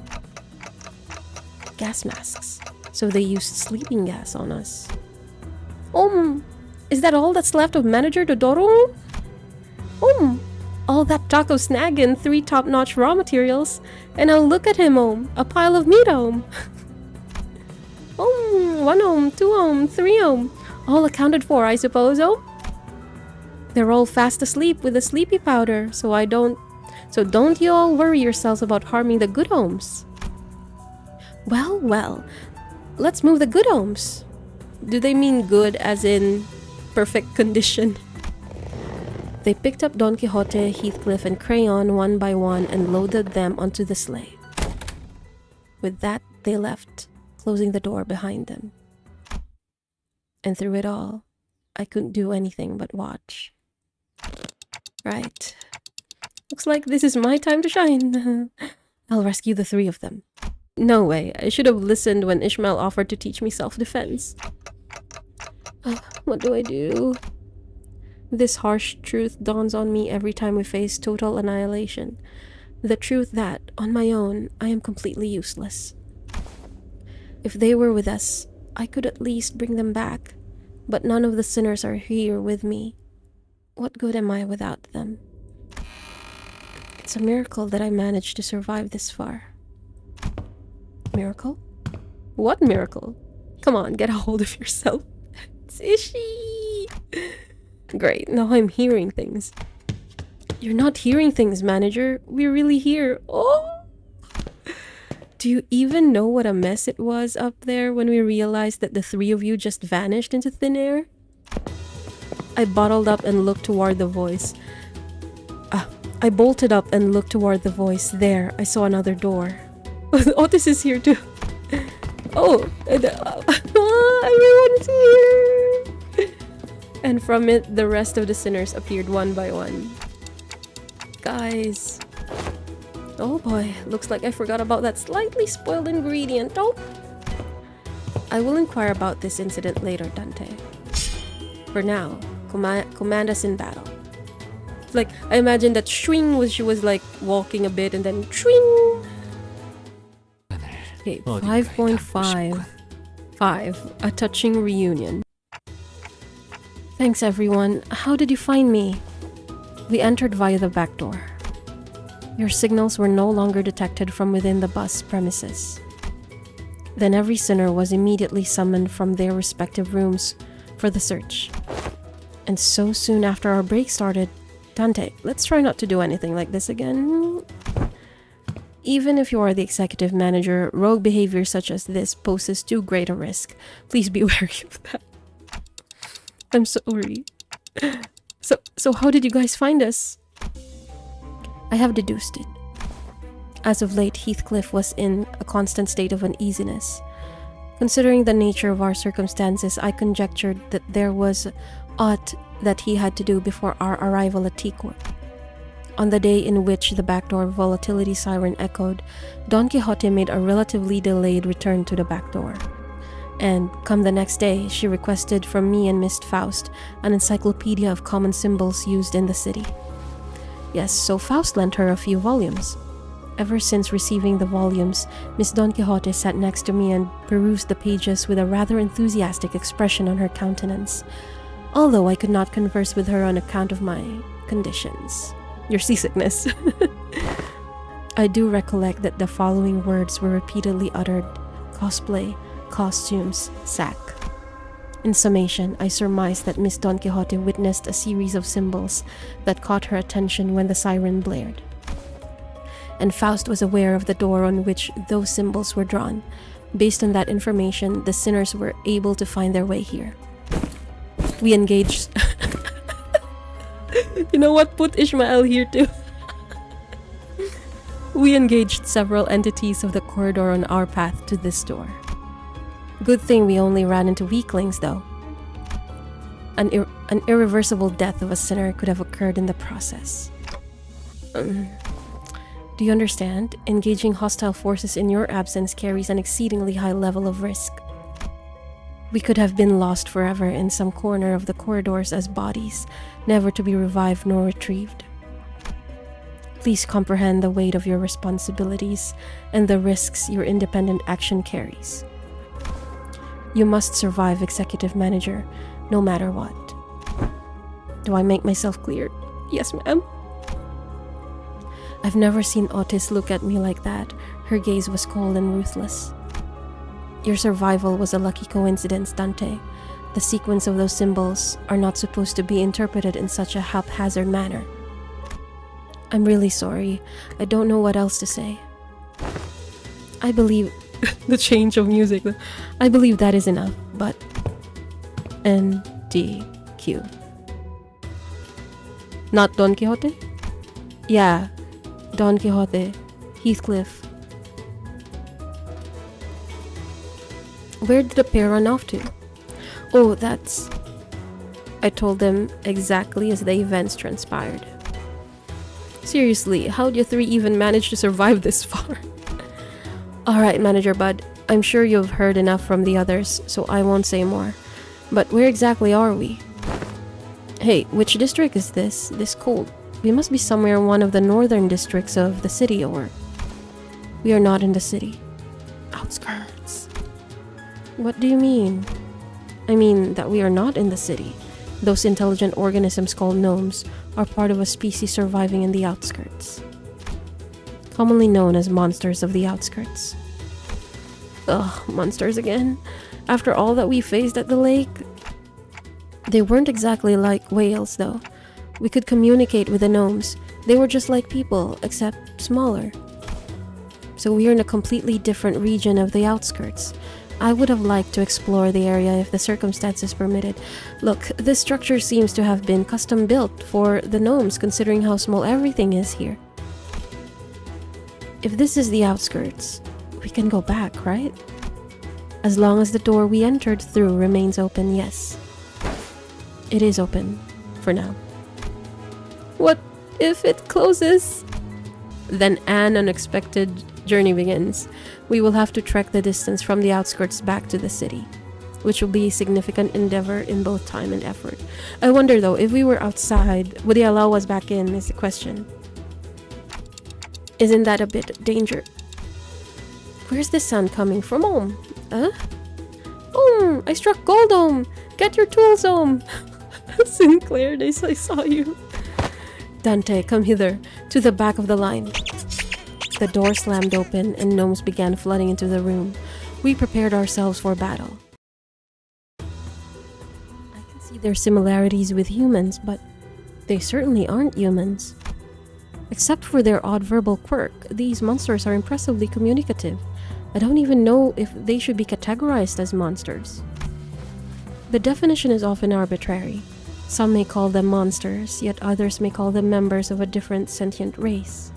Gas masks. So they used sleeping gas on us. Is that all that's left of Manager Dodoru? All that taco snag and 3 top-notch raw materials. And now look at him, a pile of meat, 1 2 3 all accounted for, I suppose, They're all fast asleep with the sleepy powder, so don't you all worry yourselves about harming the good homes. Well, let's move the good homes. Do they mean good as in perfect condition? They picked up Don Quixote, Heathcliff, and Crayon one by one and loaded them onto the sleigh. With that, they left, closing the door behind them. And through it all, I couldn't do anything but watch. Right. Looks like this is my time to shine. I'll rescue the 3 of them. No way, I should have listened when Ishmael offered to teach me self-defense. What do I do? This harsh truth dawns on me every time we face total annihilation. The truth that, on my own, I am completely useless. If they were with us, I could at least bring them back, but none of the sinners are here with me. What good am I without them? It's a miracle that I managed to survive this far. Miracle? What miracle? Come on, get a hold of yourself. It's Ishi! Great, now I'm hearing things. You're not hearing things, Manager. We're really here. Do you even know what a mess it was up there when we realized that the 3 of you just vanished into thin air? I bottled up and looked toward the voice. I bolted up and looked toward the voice. There, I saw another door. Otis is here too. Everyone's here! And from it, the rest of the sinners appeared one by one. Guys. Oh boy, looks like I forgot about that slightly spoiled ingredient. I will inquire about this incident later, Dante. For now, command us in battle. Like, I imagine that swing was she was like walking a bit and then swing. Okay, 5.5. 5. A touching reunion. Thanks everyone. How did you find me? We entered via the back door. Your signals were no longer detected from within the bus premises. Then every sinner was immediately summoned from their respective rooms for the search. And so soon after our break started, Dante, let's try not to do anything like this again. Even if you are the executive manager, rogue behavior such as this poses too great a risk. Please be wary of that. I'm sorry. So how did you guys find us? I have deduced it. As of late, Heathcliff was in a constant state of uneasiness. Considering the nature of our circumstances, I conjectured that there was aught that he had to do before our arrival at T-Court. On the day in which the backdoor volatility siren echoed, Don Quixote made a relatively delayed return to the back door. And, come the next day, she requested from me and Miss Faust an encyclopedia of common symbols used in the city. Yes, so Faust lent her a few volumes. Ever since receiving the volumes, Miss Don Quixote sat next to me and perused the pages with a rather enthusiastic expression on her countenance, although I could not converse with her on account of my conditions. Your seasickness. I do recollect that the following words were repeatedly uttered: cosplay, costumes, sack. In summation, I surmised that Miss Don Quixote witnessed a series of symbols that caught her attention when the siren blared. And Faust was aware of the door on which those symbols were drawn. Based on that information, the sinners were able to find their way here. We engaged... You know what? Put Ishmael here too. We engaged several entities of the corridor on our path to this door. Good thing we only ran into weaklings, though. An irreversible death of a sinner could have occurred in the process. Do you understand? Engaging hostile forces in your absence carries an exceedingly high level of risk. We could have been lost forever in some corner of the corridors as bodies, never to be revived nor retrieved. Please comprehend the weight of your responsibilities and the risks your independent action carries. You must survive, Executive Manager, no matter what. Do I make myself clear? Yes, ma'am. I've never seen Otis look at me like that. Her gaze was cold and ruthless. Your survival was a lucky coincidence, Dante. The sequence of those symbols are not supposed to be interpreted in such a haphazard manner. I'm really sorry. I don't know what else to say. I believe... the change of music. I believe that is enough, but... N-D-Q. Not Don Quixote? Yeah, Don Quixote. Heathcliff. Where did the pair run off to? Oh, that's... I told them exactly as the events transpired. Seriously, how'd you three even manage to survive this far? Alright, Manager Bud. I'm sure you've heard enough from the others, so I won't say more. But where exactly are we? Hey, which district is this? This cold. We must be somewhere in one of the northern districts of the city, or... We are not in the city. Outskirts. What do you mean? I mean that we are not in the city. Those intelligent organisms called gnomes are part of a species surviving in the outskirts. Commonly known as monsters of the outskirts. Ugh, monsters again. After all that we faced at the lake. They weren't exactly like whales, though. We could communicate with the gnomes. They were just like people, except smaller. So we are in a completely different region of the outskirts. I would have liked to explore the area if the circumstances permitted. Look, this structure seems to have been custom built for the gnomes, considering how small everything is here. If this is the outskirts, we can go back, right? As long as the door we entered through remains open, yes. It is open, for now. What if it closes? Then an unexpected journey begins. We will have to trek the distance from the outskirts back to the city, which will be a significant endeavor in both time and effort. I wonder though, if we were outside, would they allow us back in is the question. Isn't that a bit danger? Where's this sound coming from, Om? Huh? I struck gold, Om! Get your tools, Om! Sinclair, I saw you. Dante, come hither, to the back of the line. The door slammed open and gnomes began flooding into the room. We prepared ourselves for battle. I can see their similarities with humans, but they certainly aren't humans. Except for their odd verbal quirk, these monsters are impressively communicative. I don't even know if they should be categorized as monsters. The definition is often arbitrary. Some may call them monsters, yet others may call them members of a different sentient race.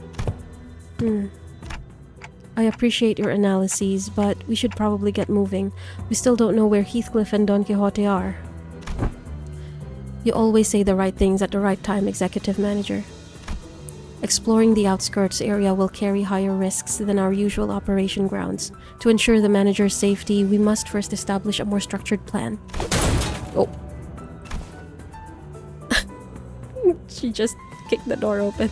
I appreciate your analyses, but we should probably get moving. We still don't know where Heathcliff and Don Quixote are. You always say the right things at the right time, Executive Manager. Exploring the outskirts area will carry higher risks than our usual operation grounds. To ensure the manager's safety, we must first establish a more structured plan. Oh. She just kicked the door open.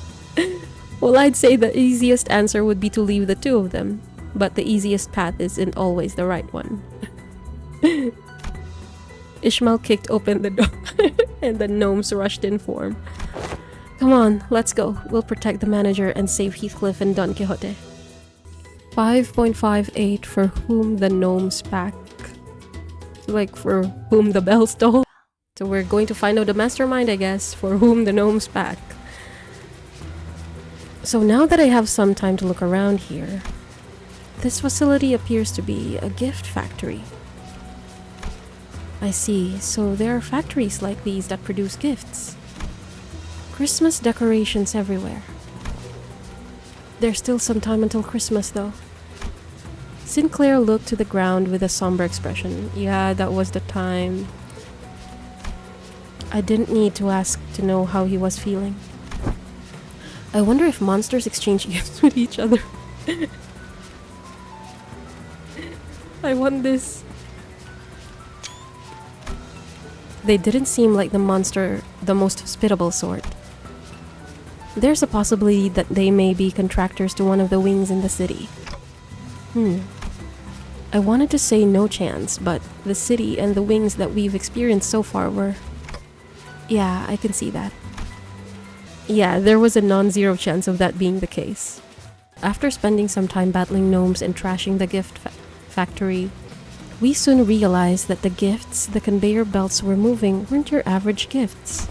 Well, I'd say the easiest answer would be to leave the two of them, but the easiest path isn't always the right one. Ishmael kicked open the door, and the gnomes rushed in form. Come on, let's go. We'll protect the manager and save Heathcliff and Don Quixote. 5.58 for whom the gnomes pack. Like for whom the bells toll. So we're going to find out the mastermind, I guess, for whom the gnomes pack. So now that I have some time to look around here, this facility appears to be a gift factory. I see, so there are factories like these that produce gifts. Christmas decorations everywhere. There's still some time until Christmas though. Sinclair looked to the ground with a somber expression. Yeah, that was the time. I didn't need to ask to know how he was feeling. I wonder if monsters exchange gifts with each other. I want this. They didn't seem like the monster, the most hospitable sort. There's a possibility that they may be contractors to one of the wings in the city. I wanted to say no chance, but the city and the wings that we've experienced so far were... Yeah, I can see that. Yeah, there was a non-zero chance of that being the case. After spending some time battling gnomes and trashing the gift factory, we soon realized that the gifts the conveyor belts were moving weren't your average gifts.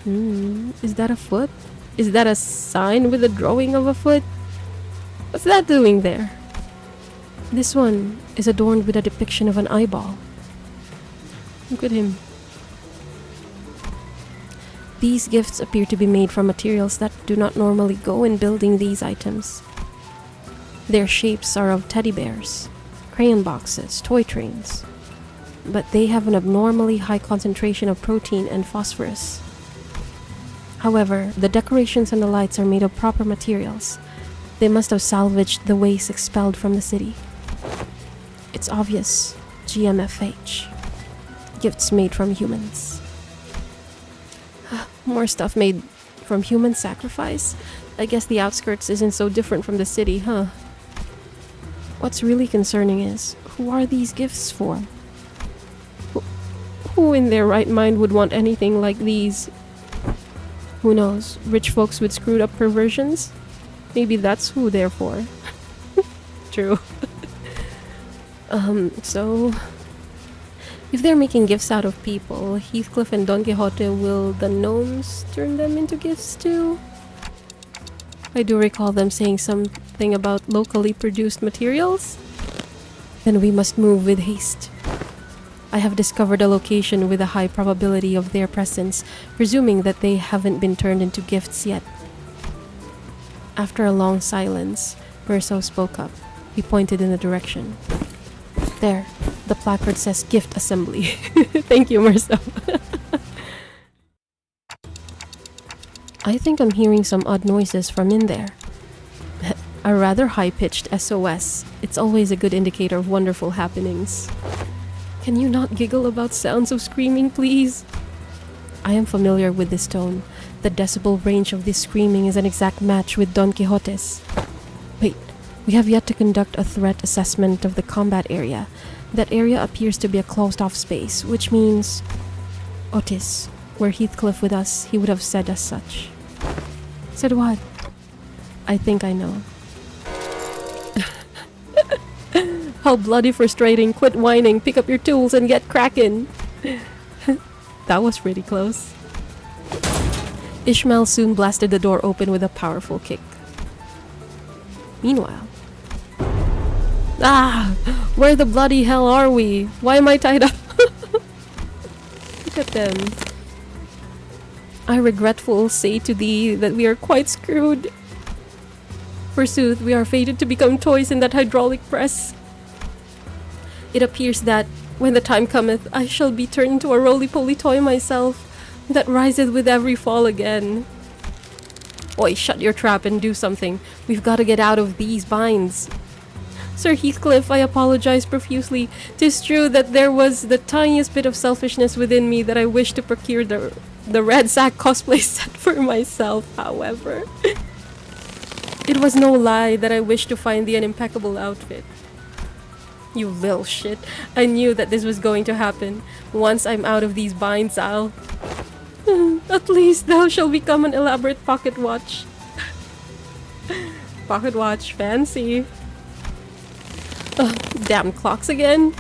Is that a foot? Is that a sign with a drawing of a foot? What's that doing there? This one is adorned with a depiction of an eyeball. Look at him. These gifts appear to be made from materials that do not normally go in building these items. Their shapes are of teddy bears, crayon boxes, toy trains, but they have an abnormally high concentration of protein and phosphorus. However, the decorations and the lights are made of proper materials. They must have salvaged the waste expelled from the city. It's obvious. GMFH. Gifts made from humans. More stuff made from human sacrifice? I guess the outskirts isn't so different from the city, huh? What's really concerning is, who are these gifts for? Who in their right mind would want anything like these? Who knows? Rich folks with screwed up perversions? Maybe that's who they're for. True. So... if they're making gifts out of people, Heathcliff and Don Quixote, will the gnomes turn them into gifts too? I do recall them saying something about locally produced materials. Then we must move with haste. I have discovered a location with a high probability of their presence, presuming that they haven't been turned into gifts yet. After a long silence, Merso spoke up. He pointed in the direction. There, the placard says Gift Assembly. Thank you, Merso. I think I'm hearing some odd noises from in there. A rather high-pitched SOS. It's always a good indicator of wonderful happenings. Can you not giggle about sounds of screaming, please? I am familiar with this tone. The decibel range of this screaming is an exact match with Don Quixote's. Wait, we have yet to conduct a threat assessment of the combat area. That area appears to be a closed-off space, which means... Otis, were Heathcliff with us, he would have said as such. Said what? I think I know. How bloody frustrating. Quit whining, pick up your tools and get cracking. That was pretty close. Ishmael soon blasted the door open with a powerful kick. Meanwhile... Ah! Where the bloody hell are we? Why am I tied up? Look at them. I regretful say to thee that we are quite screwed. Forsooth, we are fated to become toys in that hydraulic press. It appears that, when the time cometh, I shall be turned into a roly-poly toy myself, that riseth with every fall again. Oi, shut your trap and do something. We've got to get out of these binds. Sir Heathcliff, I apologize profusely. 'Tis true that there was the tiniest bit of selfishness within me that I wished to procure the red sack cosplay set for myself, however. It was no lie that I wished to find thee an impeccable outfit. You little shit. I knew that this was going to happen. Once I'm out of these binds, I'll... At least thou shalt become an elaborate pocket watch. Pocket watch, fancy. Damn clocks again.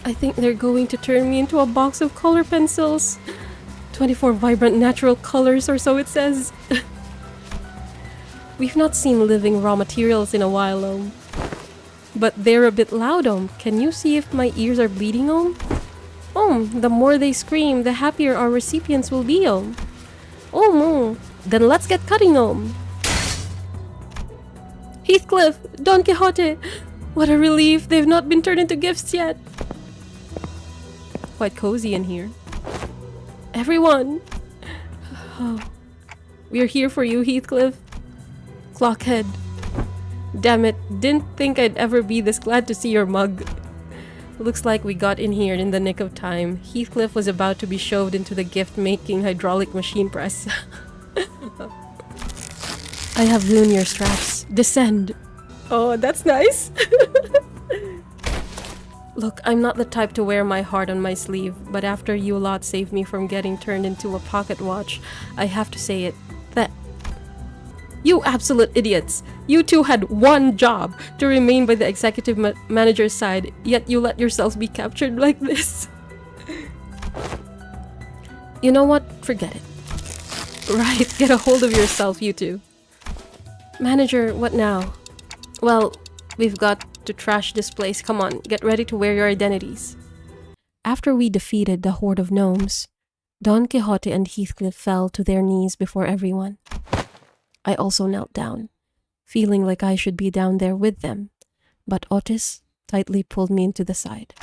I think they're going to turn me into a box of color pencils. 24 vibrant natural colors or so it says. We've not seen living raw materials in a while, but they're a bit loud, Can you see if my ears are bleeding, the more they scream, the happier our recipients will be, Then let's get cutting, Heathcliff, Don Quixote, What a relief! They've not been turned into gifts yet! Quite cozy in here. Everyone! Oh. We're here for you, Heathcliff. Clockhead. Damn it, didn't think I'd ever be this glad to see your mug. Looks like we got in here in the nick of time. Heathcliff was about to be shoved into the gift-making hydraulic machine press. I have linear straps. Descend. Oh, that's nice. Look, I'm not the type to wear my heart on my sleeve, but after you lot saved me from getting turned into a pocket watch, I have to say it. That... You absolute idiots! You two had one job, to remain by the executive manager's side, yet you let yourselves be captured like this. You know what? Forget it. Right, get a hold of yourself, you two. Manager, what now? Well, we've got to trash this place. Come on, get ready to wear your identities. After we defeated the horde of gnomes, Don Quixote and Heathcliff fell to their knees before everyone. I also knelt down, feeling like I should be down there with them, but Otis tightly pulled me into the side.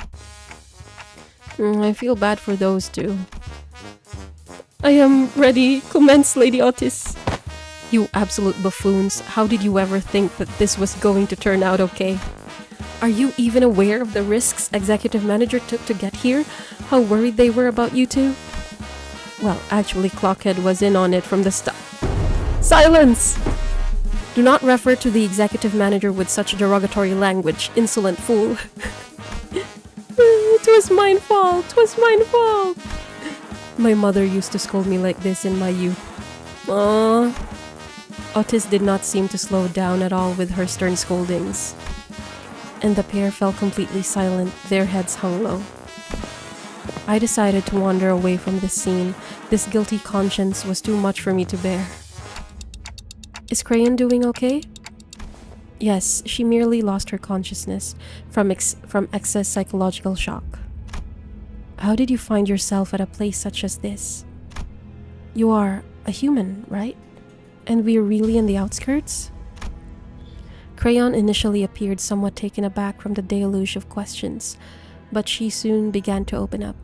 I feel bad for those two. I am ready. Commence, Lady Otis. You absolute buffoons. How did you ever think that this was going to turn out okay? Are you even aware of the risks Executive Manager took to get here? How worried they were about you two? Well, actually, Clockhead was in on it from the start. Silence! Do not refer to the Executive Manager with such derogatory language, insolent fool. "'Twas mine fault, 'twas mine fault." My mother used to scold me like this in my youth. Aww. Otis did not seem to slow down at all with her stern scoldings. And the pair fell completely silent, their heads hung low. I decided to wander away from this scene. This guilty conscience was too much for me to bear. Is Crayon doing okay? Yes, she merely lost her consciousness from excess psychological shock. How did you find yourself at a place such as this? You are a human, right? And we're really in the outskirts? Crayon initially appeared somewhat taken aback from the deluge of questions, but she soon began to open up.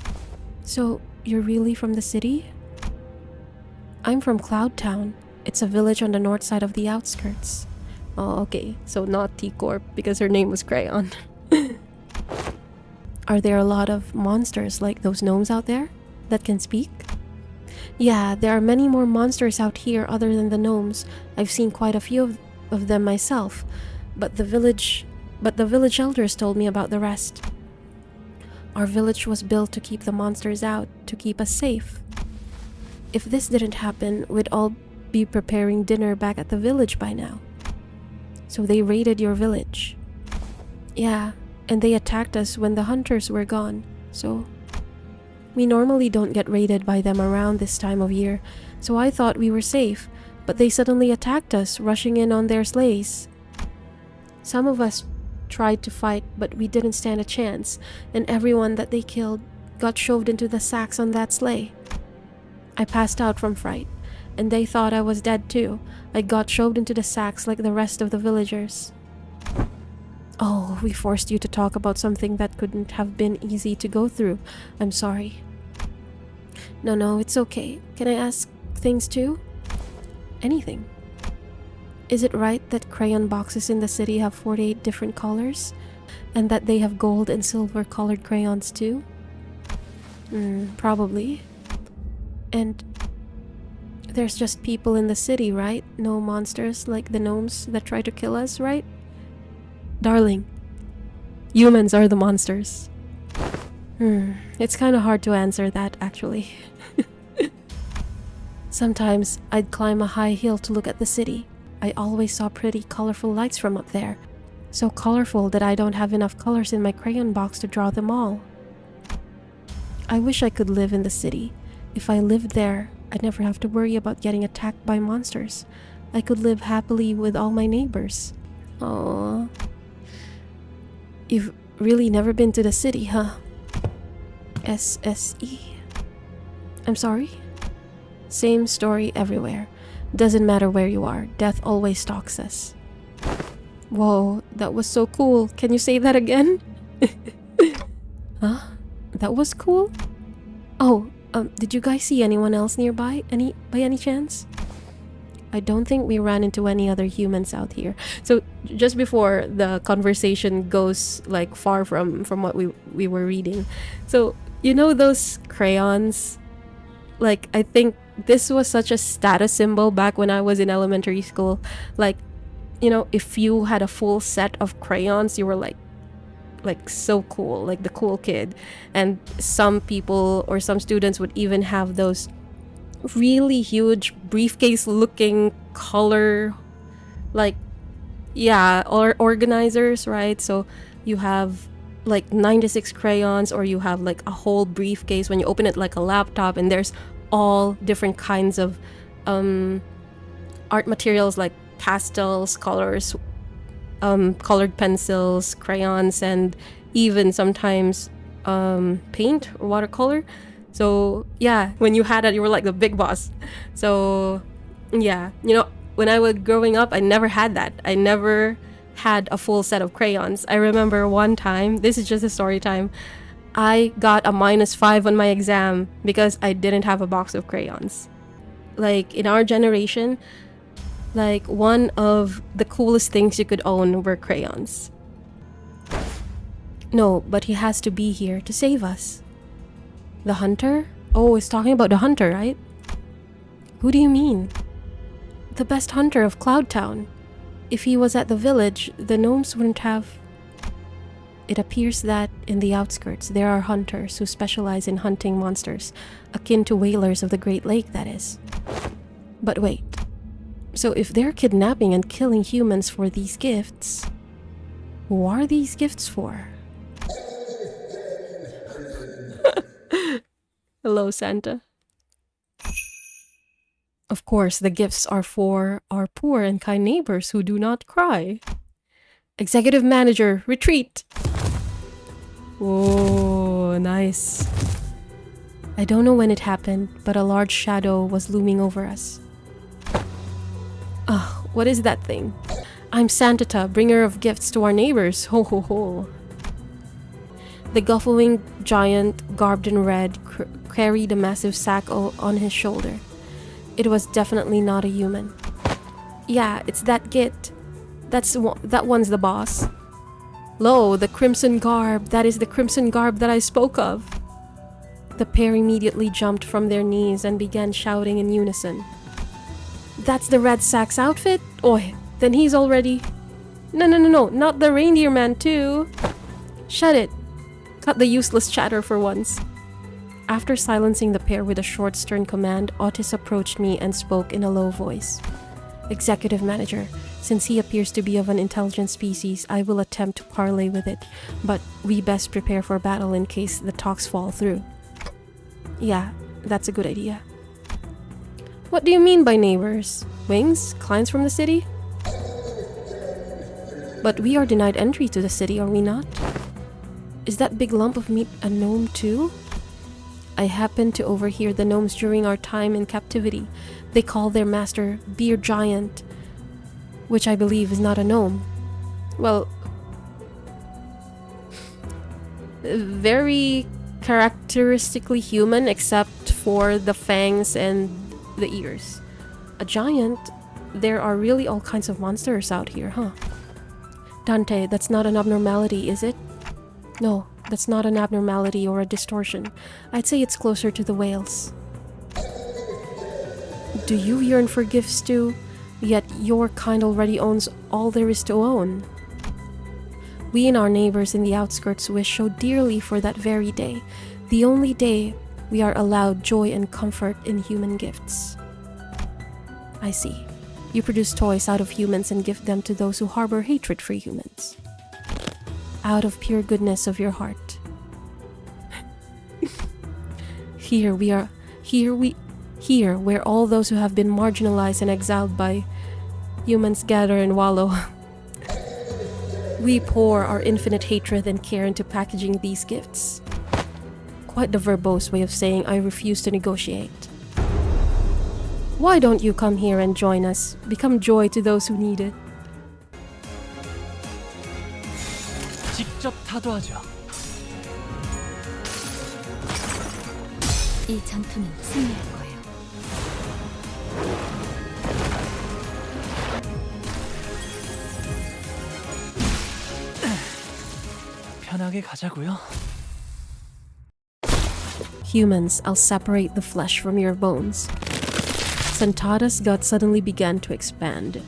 So, you're really from the city? I'm from Cloud Town. It's a village on the north side of the outskirts. Oh, okay. So not T-Corp, because her name was Crayon. Are there a lot of monsters like those gnomes out there that can speak? Yeah, there are many more monsters out here other than the gnomes. I've seen quite a few of them myself, but the village elders told me about the rest. Our village was built to keep the monsters out, to keep us safe. If this didn't happen, we'd all be preparing dinner back at the village by now. So they raided your village. Yeah, and they attacked us when the hunters were gone, so... We normally don't get raided by them around this time of year, so I thought we were safe, but they suddenly attacked us, rushing in on their sleighs. Some of us tried to fight, but we didn't stand a chance, and everyone that they killed got shoved into the sacks on that sleigh. I passed out from fright, and they thought I was dead too. I got shoved into the sacks like the rest of the villagers. Oh, we forced you to talk about something that couldn't have been easy to go through. I'm sorry. No, it's okay. Can I ask things too? Anything. Is it right that crayon boxes in the city have 48 different colors? And that they have gold and silver colored crayons too? Probably. And there's just people in the city, right? No monsters like the gnomes that try to kill us, right? Darling, humans are the monsters. It's kind of hard to answer that, actually. Sometimes I'd climb a high hill to look at the city. I always saw pretty colorful lights from up there. So colorful that I don't have enough colors in my crayon box to draw them all. I wish I could live in the city. If I lived there, I'd never have to worry about getting attacked by monsters. I could live happily with all my neighbors. Aww. You've really never been to the city, huh? SSE. I'm sorry? Same story everywhere. Doesn't matter where you are, death always stalks us. Whoa, that was so cool. Can you say that again? Huh? That was cool? Oh, did you guys see anyone else nearby? By any chance? I don't think we ran into any other humans out here. So just before the conversation goes like far from what we were reading. So, you know those crayons? Like, I think this was such a status symbol back when I was in elementary school. Like, you know, if you had a full set of crayons, you were like so cool, like the cool kid. And some people or some students would even have those really huge briefcase looking color, like, yeah, or organizers, right? So you have like 96 crayons, or you have like a whole briefcase when you open it like a laptop, and there's all different kinds of art materials like pastels, colors, colored pencils, crayons, and even sometimes paint or watercolor. So yeah, when you had it, you were like the big boss. So yeah, you know, when I was growing up, I never had that. I never had a full set of crayons. I remember one time, this is just a story time, I got a -5 on my exam because I didn't have a box of crayons. Like, in our generation, like, one of the coolest things you could own were crayons. No, but he has to be here to save us. The hunter? Oh, it's talking about the hunter, right? Who do you mean? The best hunter of Cloudtown. If he was at the village, the gnomes wouldn't have... It appears that in the outskirts, there are hunters who specialize in hunting monsters, akin to whalers of the Great Lake, that is. But wait. So if they're kidnapping and killing humans for these gifts, who are these gifts for? Hello, Santa. Of course, the gifts are for our poor and kind neighbors who do not cry. Executive Manager, retreat! Oh, nice. I don't know when it happened, but a large shadow was looming over us. Ugh, what is that thing? I'm Santata, bringer of gifts to our neighbors. Ho ho ho. The guffling giant, garbed in red, carried a massive sack on his shoulder. It was definitely not a human. Yeah, it's that git. That one's the boss. Lo, the crimson garb. That is the crimson garb that I spoke of. The pair immediately jumped from their knees and began shouting in unison. That's the red sack's outfit? Oi, then he's already... No, not the reindeer man too. Shut it. Cut the useless chatter for once. After silencing the pair with a short, stern command, Otis approached me and spoke in a low voice. Executive Manager, since he appears to be of an intelligent species, I will attempt to parley with it, but we best prepare for battle in case the talks fall through. Yeah, that's a good idea. What do you mean by neighbors? Wings? Clients from the city? But we are denied entry to the city, are we not? Is that big lump of meat a gnome too? I happened to overhear the gnomes during our time in captivity. They call their master Beer Giant, which I believe is not a gnome. Well, very characteristically human except for the fangs and the ears. A giant? There are really all kinds of monsters out here, huh? Dante, that's not an abnormality, is it? No, that's not an abnormality or a distortion. I'd say it's closer to the whales. Do you yearn for gifts too? Yet your kind already owns all there is to own. We and our neighbors in the outskirts wish so dearly for that very day, the only day we are allowed joy and comfort in human gifts. I see. You produce toys out of humans and give them to those who harbor hatred for humans. Out of pure goodness of your heart. Here where all those who have been marginalized and exiled by humans gather and wallow. We pour our infinite hatred and care into packaging these gifts. Quite the verbose way of saying I refuse to negotiate. Why don't you come here and join us? Become joy to those who need it. 직접 타도하죠. 이 전투는 승리할 거예요. 편하게 가자고요. Humans, I'll separate the flesh from your bones. Santata's gut suddenly began to expand.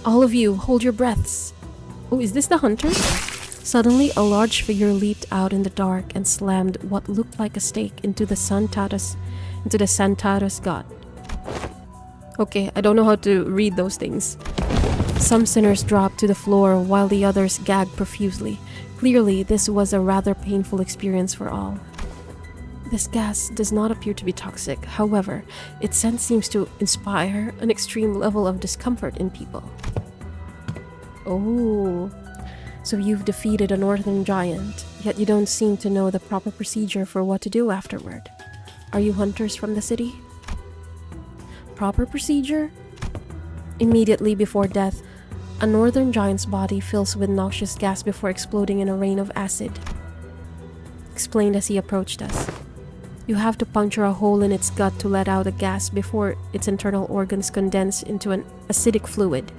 All of you, hold your breaths. Oh, is this the hunter? Suddenly, a large figure leaped out in the dark and slammed what looked like a stake into the Santata's gut. Okay, I don't know how to read those things. Some sinners dropped to the floor while the others gagged profusely. Clearly, this was a rather painful experience for all. This gas does not appear to be toxic. However, its scent seems to inspire an extreme level of discomfort in people. Oh, so you've defeated a northern giant, yet you don't seem to know the proper procedure for what to do afterward. Are you hunters from the city? Proper procedure? Immediately before death, a northern giant's body fills with noxious gas before exploding in a rain of acid. Explained as he approached us. You have to puncture a hole in its gut to let out the gas before its internal organs condense into an acidic fluid.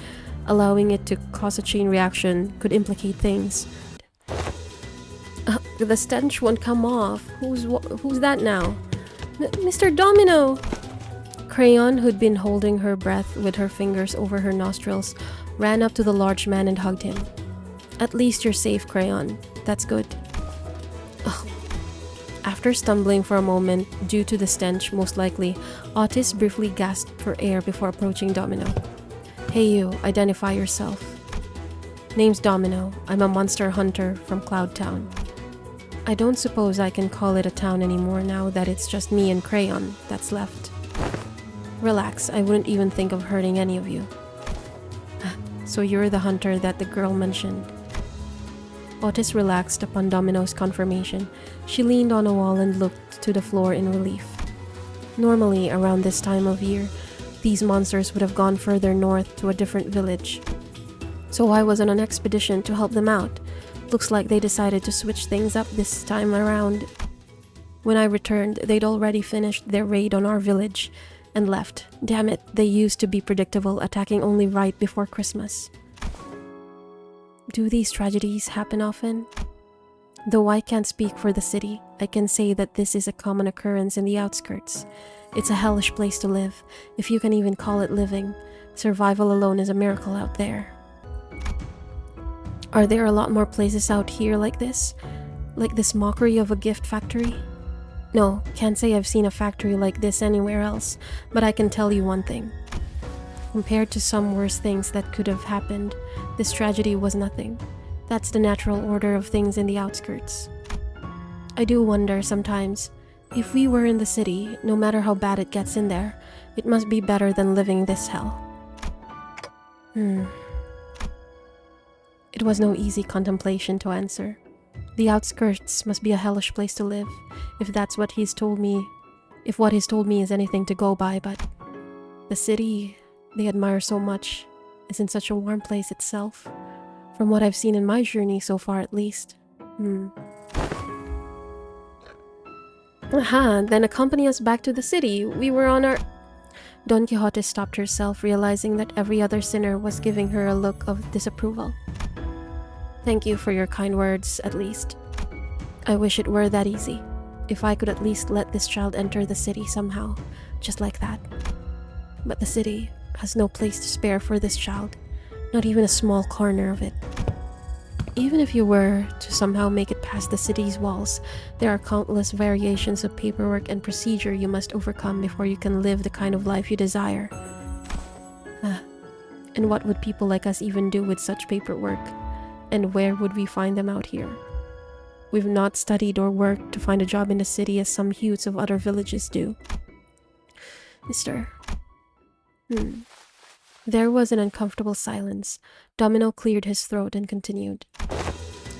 Allowing it to cause a chain reaction could implicate things. The stench won't come off. Who's that now? Mr. Domino! Crayon, who'd been holding her breath with her fingers over her nostrils, ran up to the large man and hugged him. At least you're safe, Crayon. That's good. Ugh. After stumbling for a moment due to the stench, most likely, Otis briefly gasped for air before approaching Domino. Hey you, identify yourself. Name's Domino. I'm a monster hunter from Cloud Town. I don't suppose I can call it a town anymore now that it's just me and Crayon that's left. Relax, I wouldn't even think of hurting any of you. So you're the hunter that the girl mentioned. Otis relaxed upon Domino's confirmation. She leaned on a wall and looked to the floor in relief. Normally, around this time of year, these monsters would have gone further north to a different village. So I was on an expedition to help them out. Looks like they decided to switch things up this time around. When I returned, they'd already finished their raid on our village and left. Damn it, they used to be predictable, attacking only right before Christmas. Do these tragedies happen often? Though I can't speak for the city, I can say that this is a common occurrence in the outskirts. It's a hellish place to live, if you can even call it living. Survival alone is a miracle out there. Are there a lot more places out here like this? Like this mockery of a gift factory? No, can't say I've seen a factory like this anywhere else, but I can tell you one thing. Compared to some worse things that could have happened, this tragedy was nothing. That's the natural order of things in the outskirts. I do wonder sometimes, if we were in the city, no matter how bad it gets in there, it must be better than living this hell. It was no easy contemplation to answer. The outskirts must be a hellish place to live, if that's what he's told me, if what he's told me is anything to go by, but the city they admire so much isn't such a warm place itself, from what I've seen in my journey so far at least. Aha, then accompany us back to the city. We were on our... Don Quixote stopped herself, realizing that every other sinner was giving her a look of disapproval. Thank you for your kind words, at least. I wish it were that easy. If I could at least let this child enter the city somehow, just like that. But the city has no place to spare for this child, not even a small corner of it. Even if you were to somehow make it past the city's walls, there are countless variations of paperwork and procedure you must overcome before you can live the kind of life you desire. And what would people like us even do with such paperwork? And where would we find them out here? We've not studied or worked to find a job in the city as some youths of other villages do. Mister. There was an uncomfortable silence. Domino cleared his throat and continued.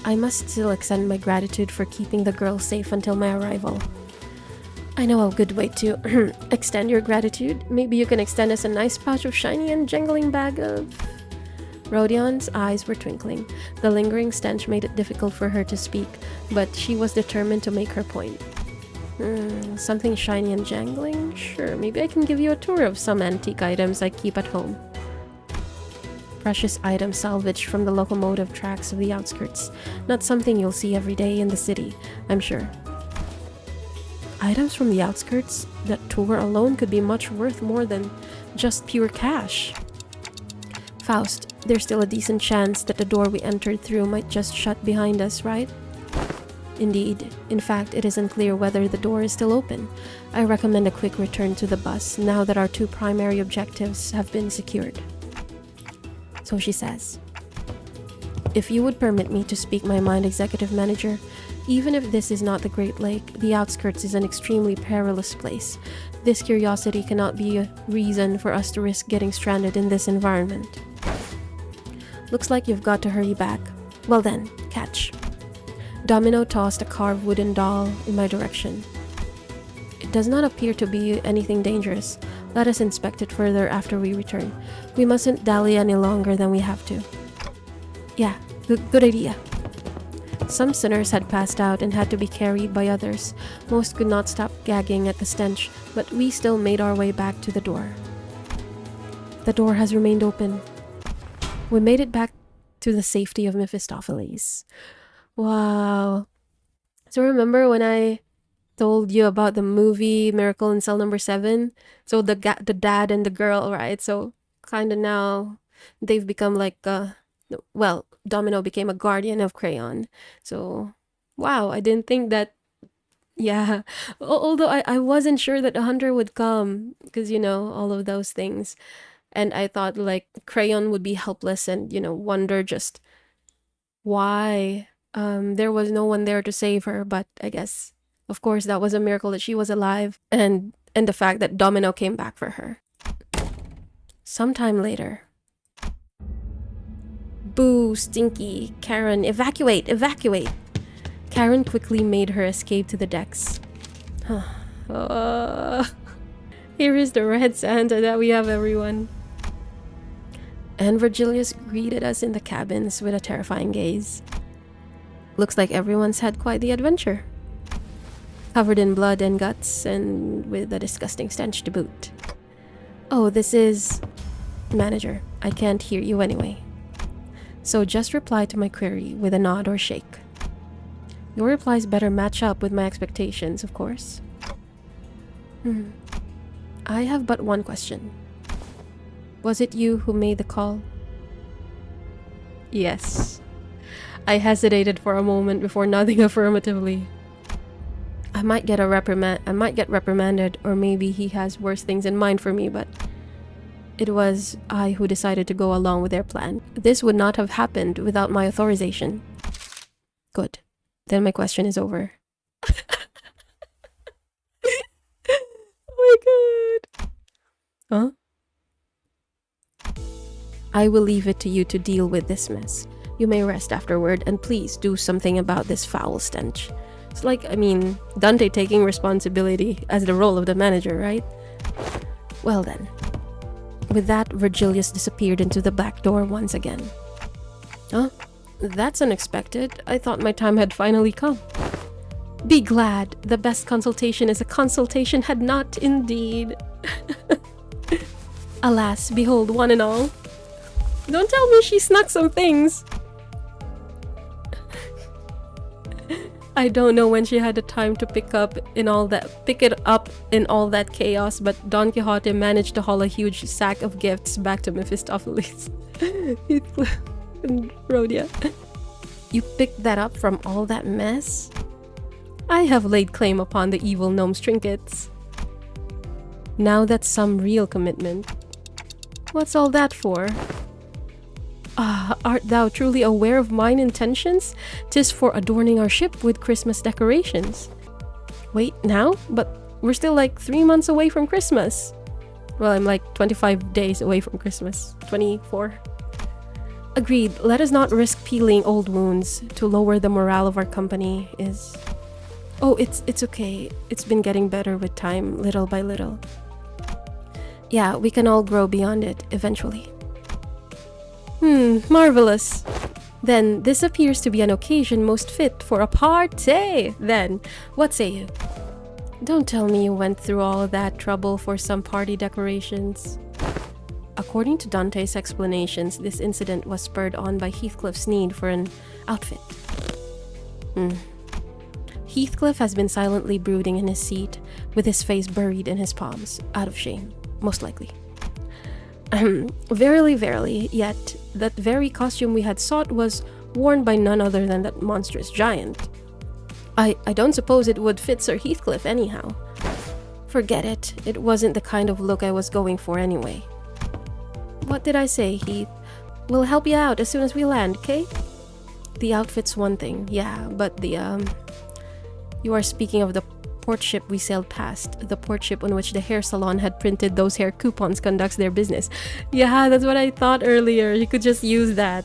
I must still extend my gratitude for keeping the girl safe until my arrival. I know a good way to extend your gratitude. Maybe you can extend us a nice pouch of shiny and jangling bag of... Rhodion's eyes were twinkling. The lingering stench made it difficult for her to speak, but she was determined to make her point. Something shiny and jangling? Sure, maybe I can give you a tour of some antique items I keep at home. Precious items salvaged from the locomotive tracks of the outskirts. Not something you'll see every day in the city, I'm sure. Items from the outskirts? That tour alone could be much worth more than just pure cash. Faust, there's still a decent chance that the door we entered through might just shut behind us, right? Indeed. In fact, it is unclear whether the door is still open. I recommend a quick return to the bus now that our two primary objectives have been secured. So she says, if you would permit me to speak my mind, Executive Manager, even if this is not the Great Lake, the outskirts is an extremely perilous place. This curiosity cannot be a reason for us to risk getting stranded in this environment. Looks like you've got to hurry back. Well then, catch. Domino tossed a carved wooden doll in my direction. It does not appear to be anything dangerous. Let us inspect it further after we return. We mustn't dally any longer than we have to. Yeah, good idea. Some sinners had passed out and had to be carried by others. Most could not stop gagging at the stench, but we still made our way back to the door. The door has remained open. We made it back to the safety of Mephistopheles. Wow. So remember when I told you about the movie Miracle in Cell Number 7? So the dad and the girl, right? So kind of now they've become like well, Domino became a guardian of Crayon. So wow, I didn't think that. Yeah, although I wasn't sure that a hunter would come because, you know, all of those things. And I thought like Crayon would be helpless and, you know, wonder just why there was no one there to save her. But I guess, of course, that was a miracle that she was alive, and the fact that Domino came back for her. Sometime later. Boo, Stinky, Karen, evacuate, evacuate. Karen quickly made her escape to the decks. Here is the red Santa that we have, everyone. And Virgilius greeted us in the cabins with a terrifying gaze. Looks like everyone's had quite the adventure. Covered in blood and guts, and with a disgusting stench to boot. Oh, this is... Manager, I can't hear you anyway. So just reply to my query with a nod or shake. Your replies better match up with my expectations, of course. I have but one question. Was it you who made the call? Yes. I hesitated for a moment before nodding affirmatively. I might get reprimanded, or maybe he has worse things in mind for me, but it was I who decided to go along with their plan. This would not have happened without my authorization. Good. Then my question is over. Oh my god. Huh? I will leave it to you to deal with this mess. You may rest afterward, and please do something about this foul stench. It's like, I mean, Dante taking responsibility as the role of the manager, right? Well then. With that, Virgilius disappeared into the back door once again. Huh? That's unexpected. I thought my time had finally come. Be glad. The best consultation is a consultation had not indeed. Alas, behold, one and all. Don't tell me she snuck some things. I don't know when she had the time to pick it up in all that chaos, but Don Quixote managed to haul a huge sack of gifts back to Mephistopheles. And Rhodia. You picked that up from all that mess? I have laid claim upon the evil gnome's trinkets. Now that's some real commitment. What's all that for? Art thou truly aware of mine intentions? 'Tis for adorning our ship with Christmas decorations. Wait, now? But we're still like 3 months away from Christmas. Well, I'm like 25 days away from Christmas. 24. Agreed. Let us not risk peeling old wounds. To lower the morale of our company is... Oh, it's okay. It's been getting better with time, little by little. Yeah, we can all grow beyond it, eventually. Marvelous. Then this appears to be an occasion most fit for a party. Then, what say you? Don't tell me you went through all of that trouble for some party decorations. According to Dante's explanations, this incident was spurred on by Heathcliff's need for an outfit. Heathcliff has been silently brooding in his seat, with his face buried in his palms, out of shame, most likely. Verily, verily, yet that very costume we had sought was worn by none other than that monstrous giant. I don't suppose it would fit Sir Heathcliff anyhow. Forget it. It wasn't the kind of look I was going for anyway. What did I say, Heath? We'll help you out as soon as we land, okay? The outfit's one thing, yeah, but you are speaking of the port ship we sailed past. The port ship on which the hair salon had printed those hair coupons conducts their business. Yeah, that's what I thought earlier. You could just use that.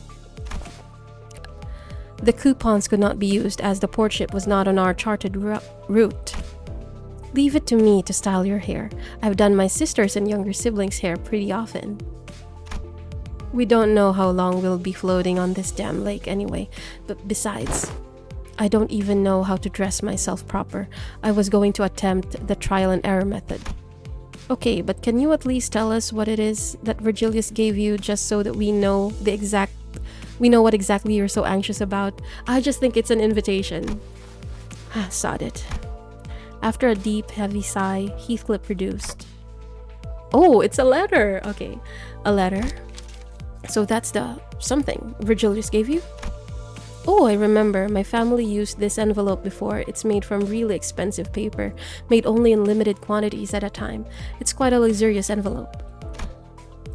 The coupons could not be used as the port ship was not on our charted route. Leave it to me to style your hair. I've done my sister's and younger siblings' hair pretty often. We don't know how long we'll be floating on this damn lake anyway, but besides, I don't even know how to dress myself proper. I was going to attempt the trial and error method. Okay, but can you at least tell us what it is that Virgilius gave you just so that we know what exactly you're so anxious about? I just think it's an invitation. Sod it. After a deep, heavy sigh, Heathcliff produced. Oh, it's a letter! Okay, a letter. So that's the something Virgilius gave you? Oh, I remember. My family used this envelope before. It's made from really expensive paper, made only in limited quantities at a time. It's quite a luxurious envelope.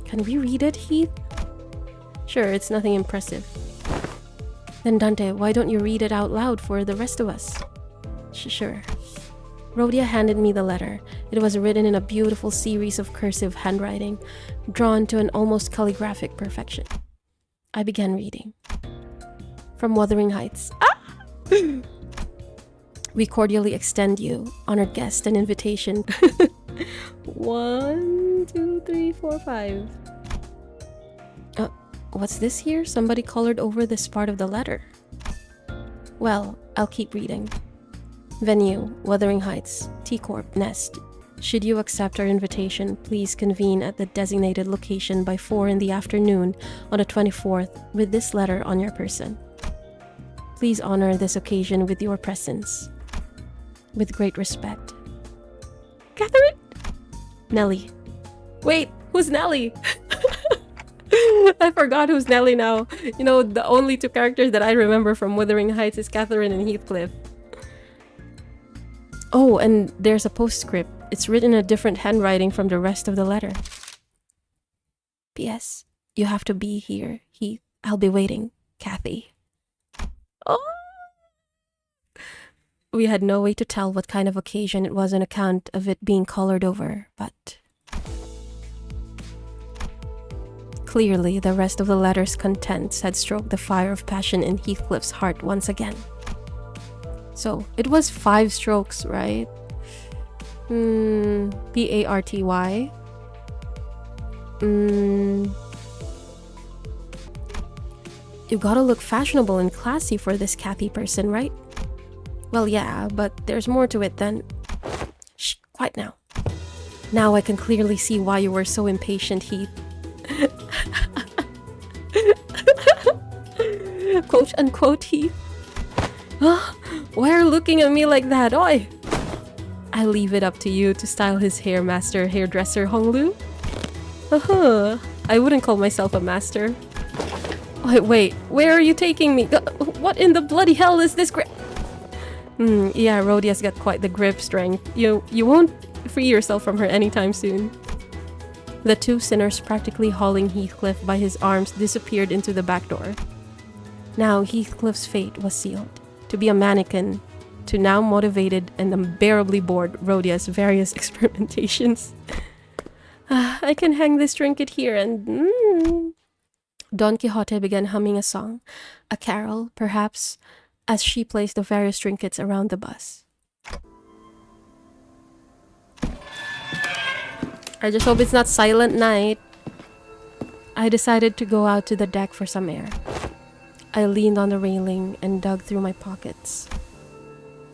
Can we read it, Heath? Sure, it's nothing impressive. Then Dante, why don't you read it out loud for the rest of us? Sure. Rhodia handed me the letter. It was written in a beautiful series of cursive handwriting, drawn to an almost calligraphic perfection. I began reading. From Wuthering Heights. We cordially extend you, honored guest, an invitation. 1, 2, 3, 4, 5. What's this here? Somebody colored over this part of the letter. Well, I'll keep reading. Venue, Wuthering Heights, T-Corp, Nest. Should you accept our invitation, please convene at the designated location by 4 in the afternoon on the 24th with this letter on your person. Please honor this occasion with your presence. With great respect. Catherine? Nellie. Wait, who's Nellie? I forgot who's Nellie now. You know, the only two characters that I remember from Wuthering Heights is Catherine and Heathcliff. Oh, and there's a postscript. It's written in a different handwriting from the rest of the letter. P.S. You have to be here, Heath. I'll be waiting. Kathy. Oh! We had no way to tell what kind of occasion it was on account of it being colored over, but... Clearly, the rest of the letter's contents had stroked the fire of passion in Heathcliff's heart once again. So, it was 5 strokes, right? P-A-R-T-Y. You gotta look fashionable and classy for this Kathy person, right? Well, yeah, but there's more to it than... Shh, quiet now. Now I can clearly see why you were so impatient, Heath. Quote unquote, Heath. Why are you looking at me like that? Oi! I leave it up to you to style his hair, master hairdresser Honglu. I wouldn't call myself a master. Wait, where are you taking me? What in the bloody hell is this grip? Yeah, Rhodia's got quite the grip strength. You won't free yourself from her anytime soon. The two sinners, practically hauling Heathcliff by his arms, disappeared into the back door. Now Heathcliff's fate was sealed. To be a mannequin, to now motivated and unbearably bored Rhodia's various experimentations. I can hang this trinket here and... Don Quixote began humming a song, a carol, perhaps, as she placed the various trinkets around the bus. I just hope it's not Silent Night. I decided to go out to the deck for some air. I leaned on the railing and dug through my pockets.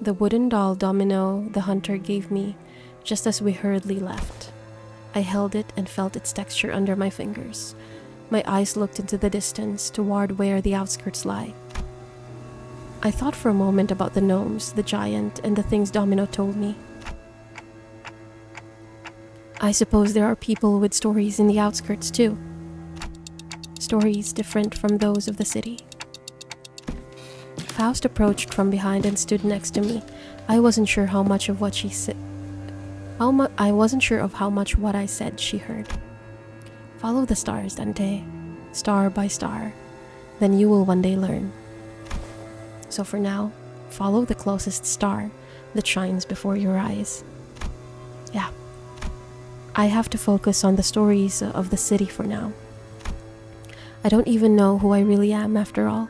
The wooden doll domino the hunter gave me just as we hurriedly left. I held it and felt its texture under my fingers. My eyes looked into the distance toward where the outskirts lie. I thought for a moment about the gnomes, the giant, and the things Domino told me. I suppose there are people with stories in the outskirts too. Stories different from those of the city. Faust approached from behind and stood next to me. I wasn't sure how much of what she said. I wasn't sure of how much what I said she heard. Follow the stars, Dante, star by star. Then you will one day learn. So for now, follow the closest star that shines before your eyes. Yeah. I have to focus on the stories of the city for now. I don't even know who I really am after all.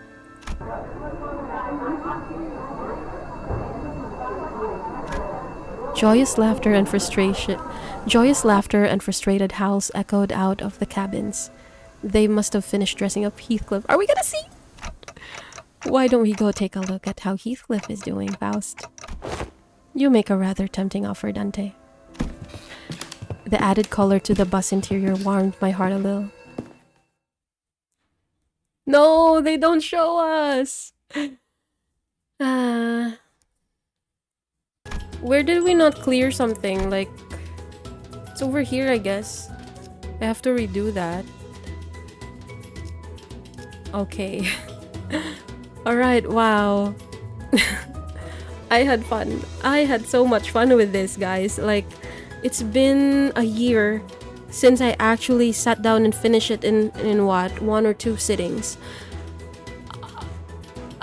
Joyous laughter and frustrated howls echoed out of the cabins. They must have finished dressing up Heathcliff. Are we gonna see? Why don't we go take a look at how Heathcliff is doing, Faust? You make a rather tempting offer, Dante. The added color to the bus interior warmed my heart a little. No, they don't show us! Where did we not clear something? Like, it's over here, I guess. I have to redo that. Okay. Alright, wow. I had fun. I had so much fun with this, guys. Like, it's been a year since I actually sat down and finished it in what? 1 or 2 sittings.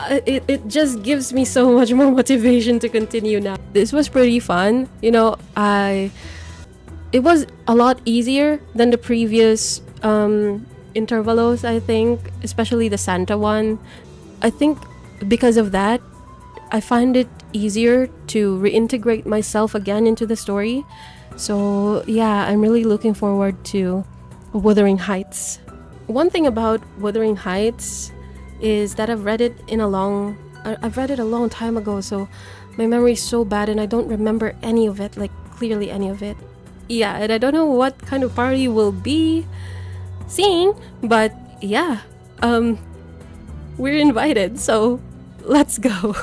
It just gives me so much more motivation to continue now. This was pretty fun. You know, it was a lot easier than the previous intervalos, I think, especially the Santa one. I think because of that, I find it easier to reintegrate myself again into the story. So yeah, I'm really looking forward to Wuthering Heights. One thing about Wuthering Heights is that I've read it a long time ago, so my memory is so bad and I don't remember any of it, like clearly any of it. Yeah, and I don't know what kind of party we'll be seeing, but yeah, we're invited, so let's go.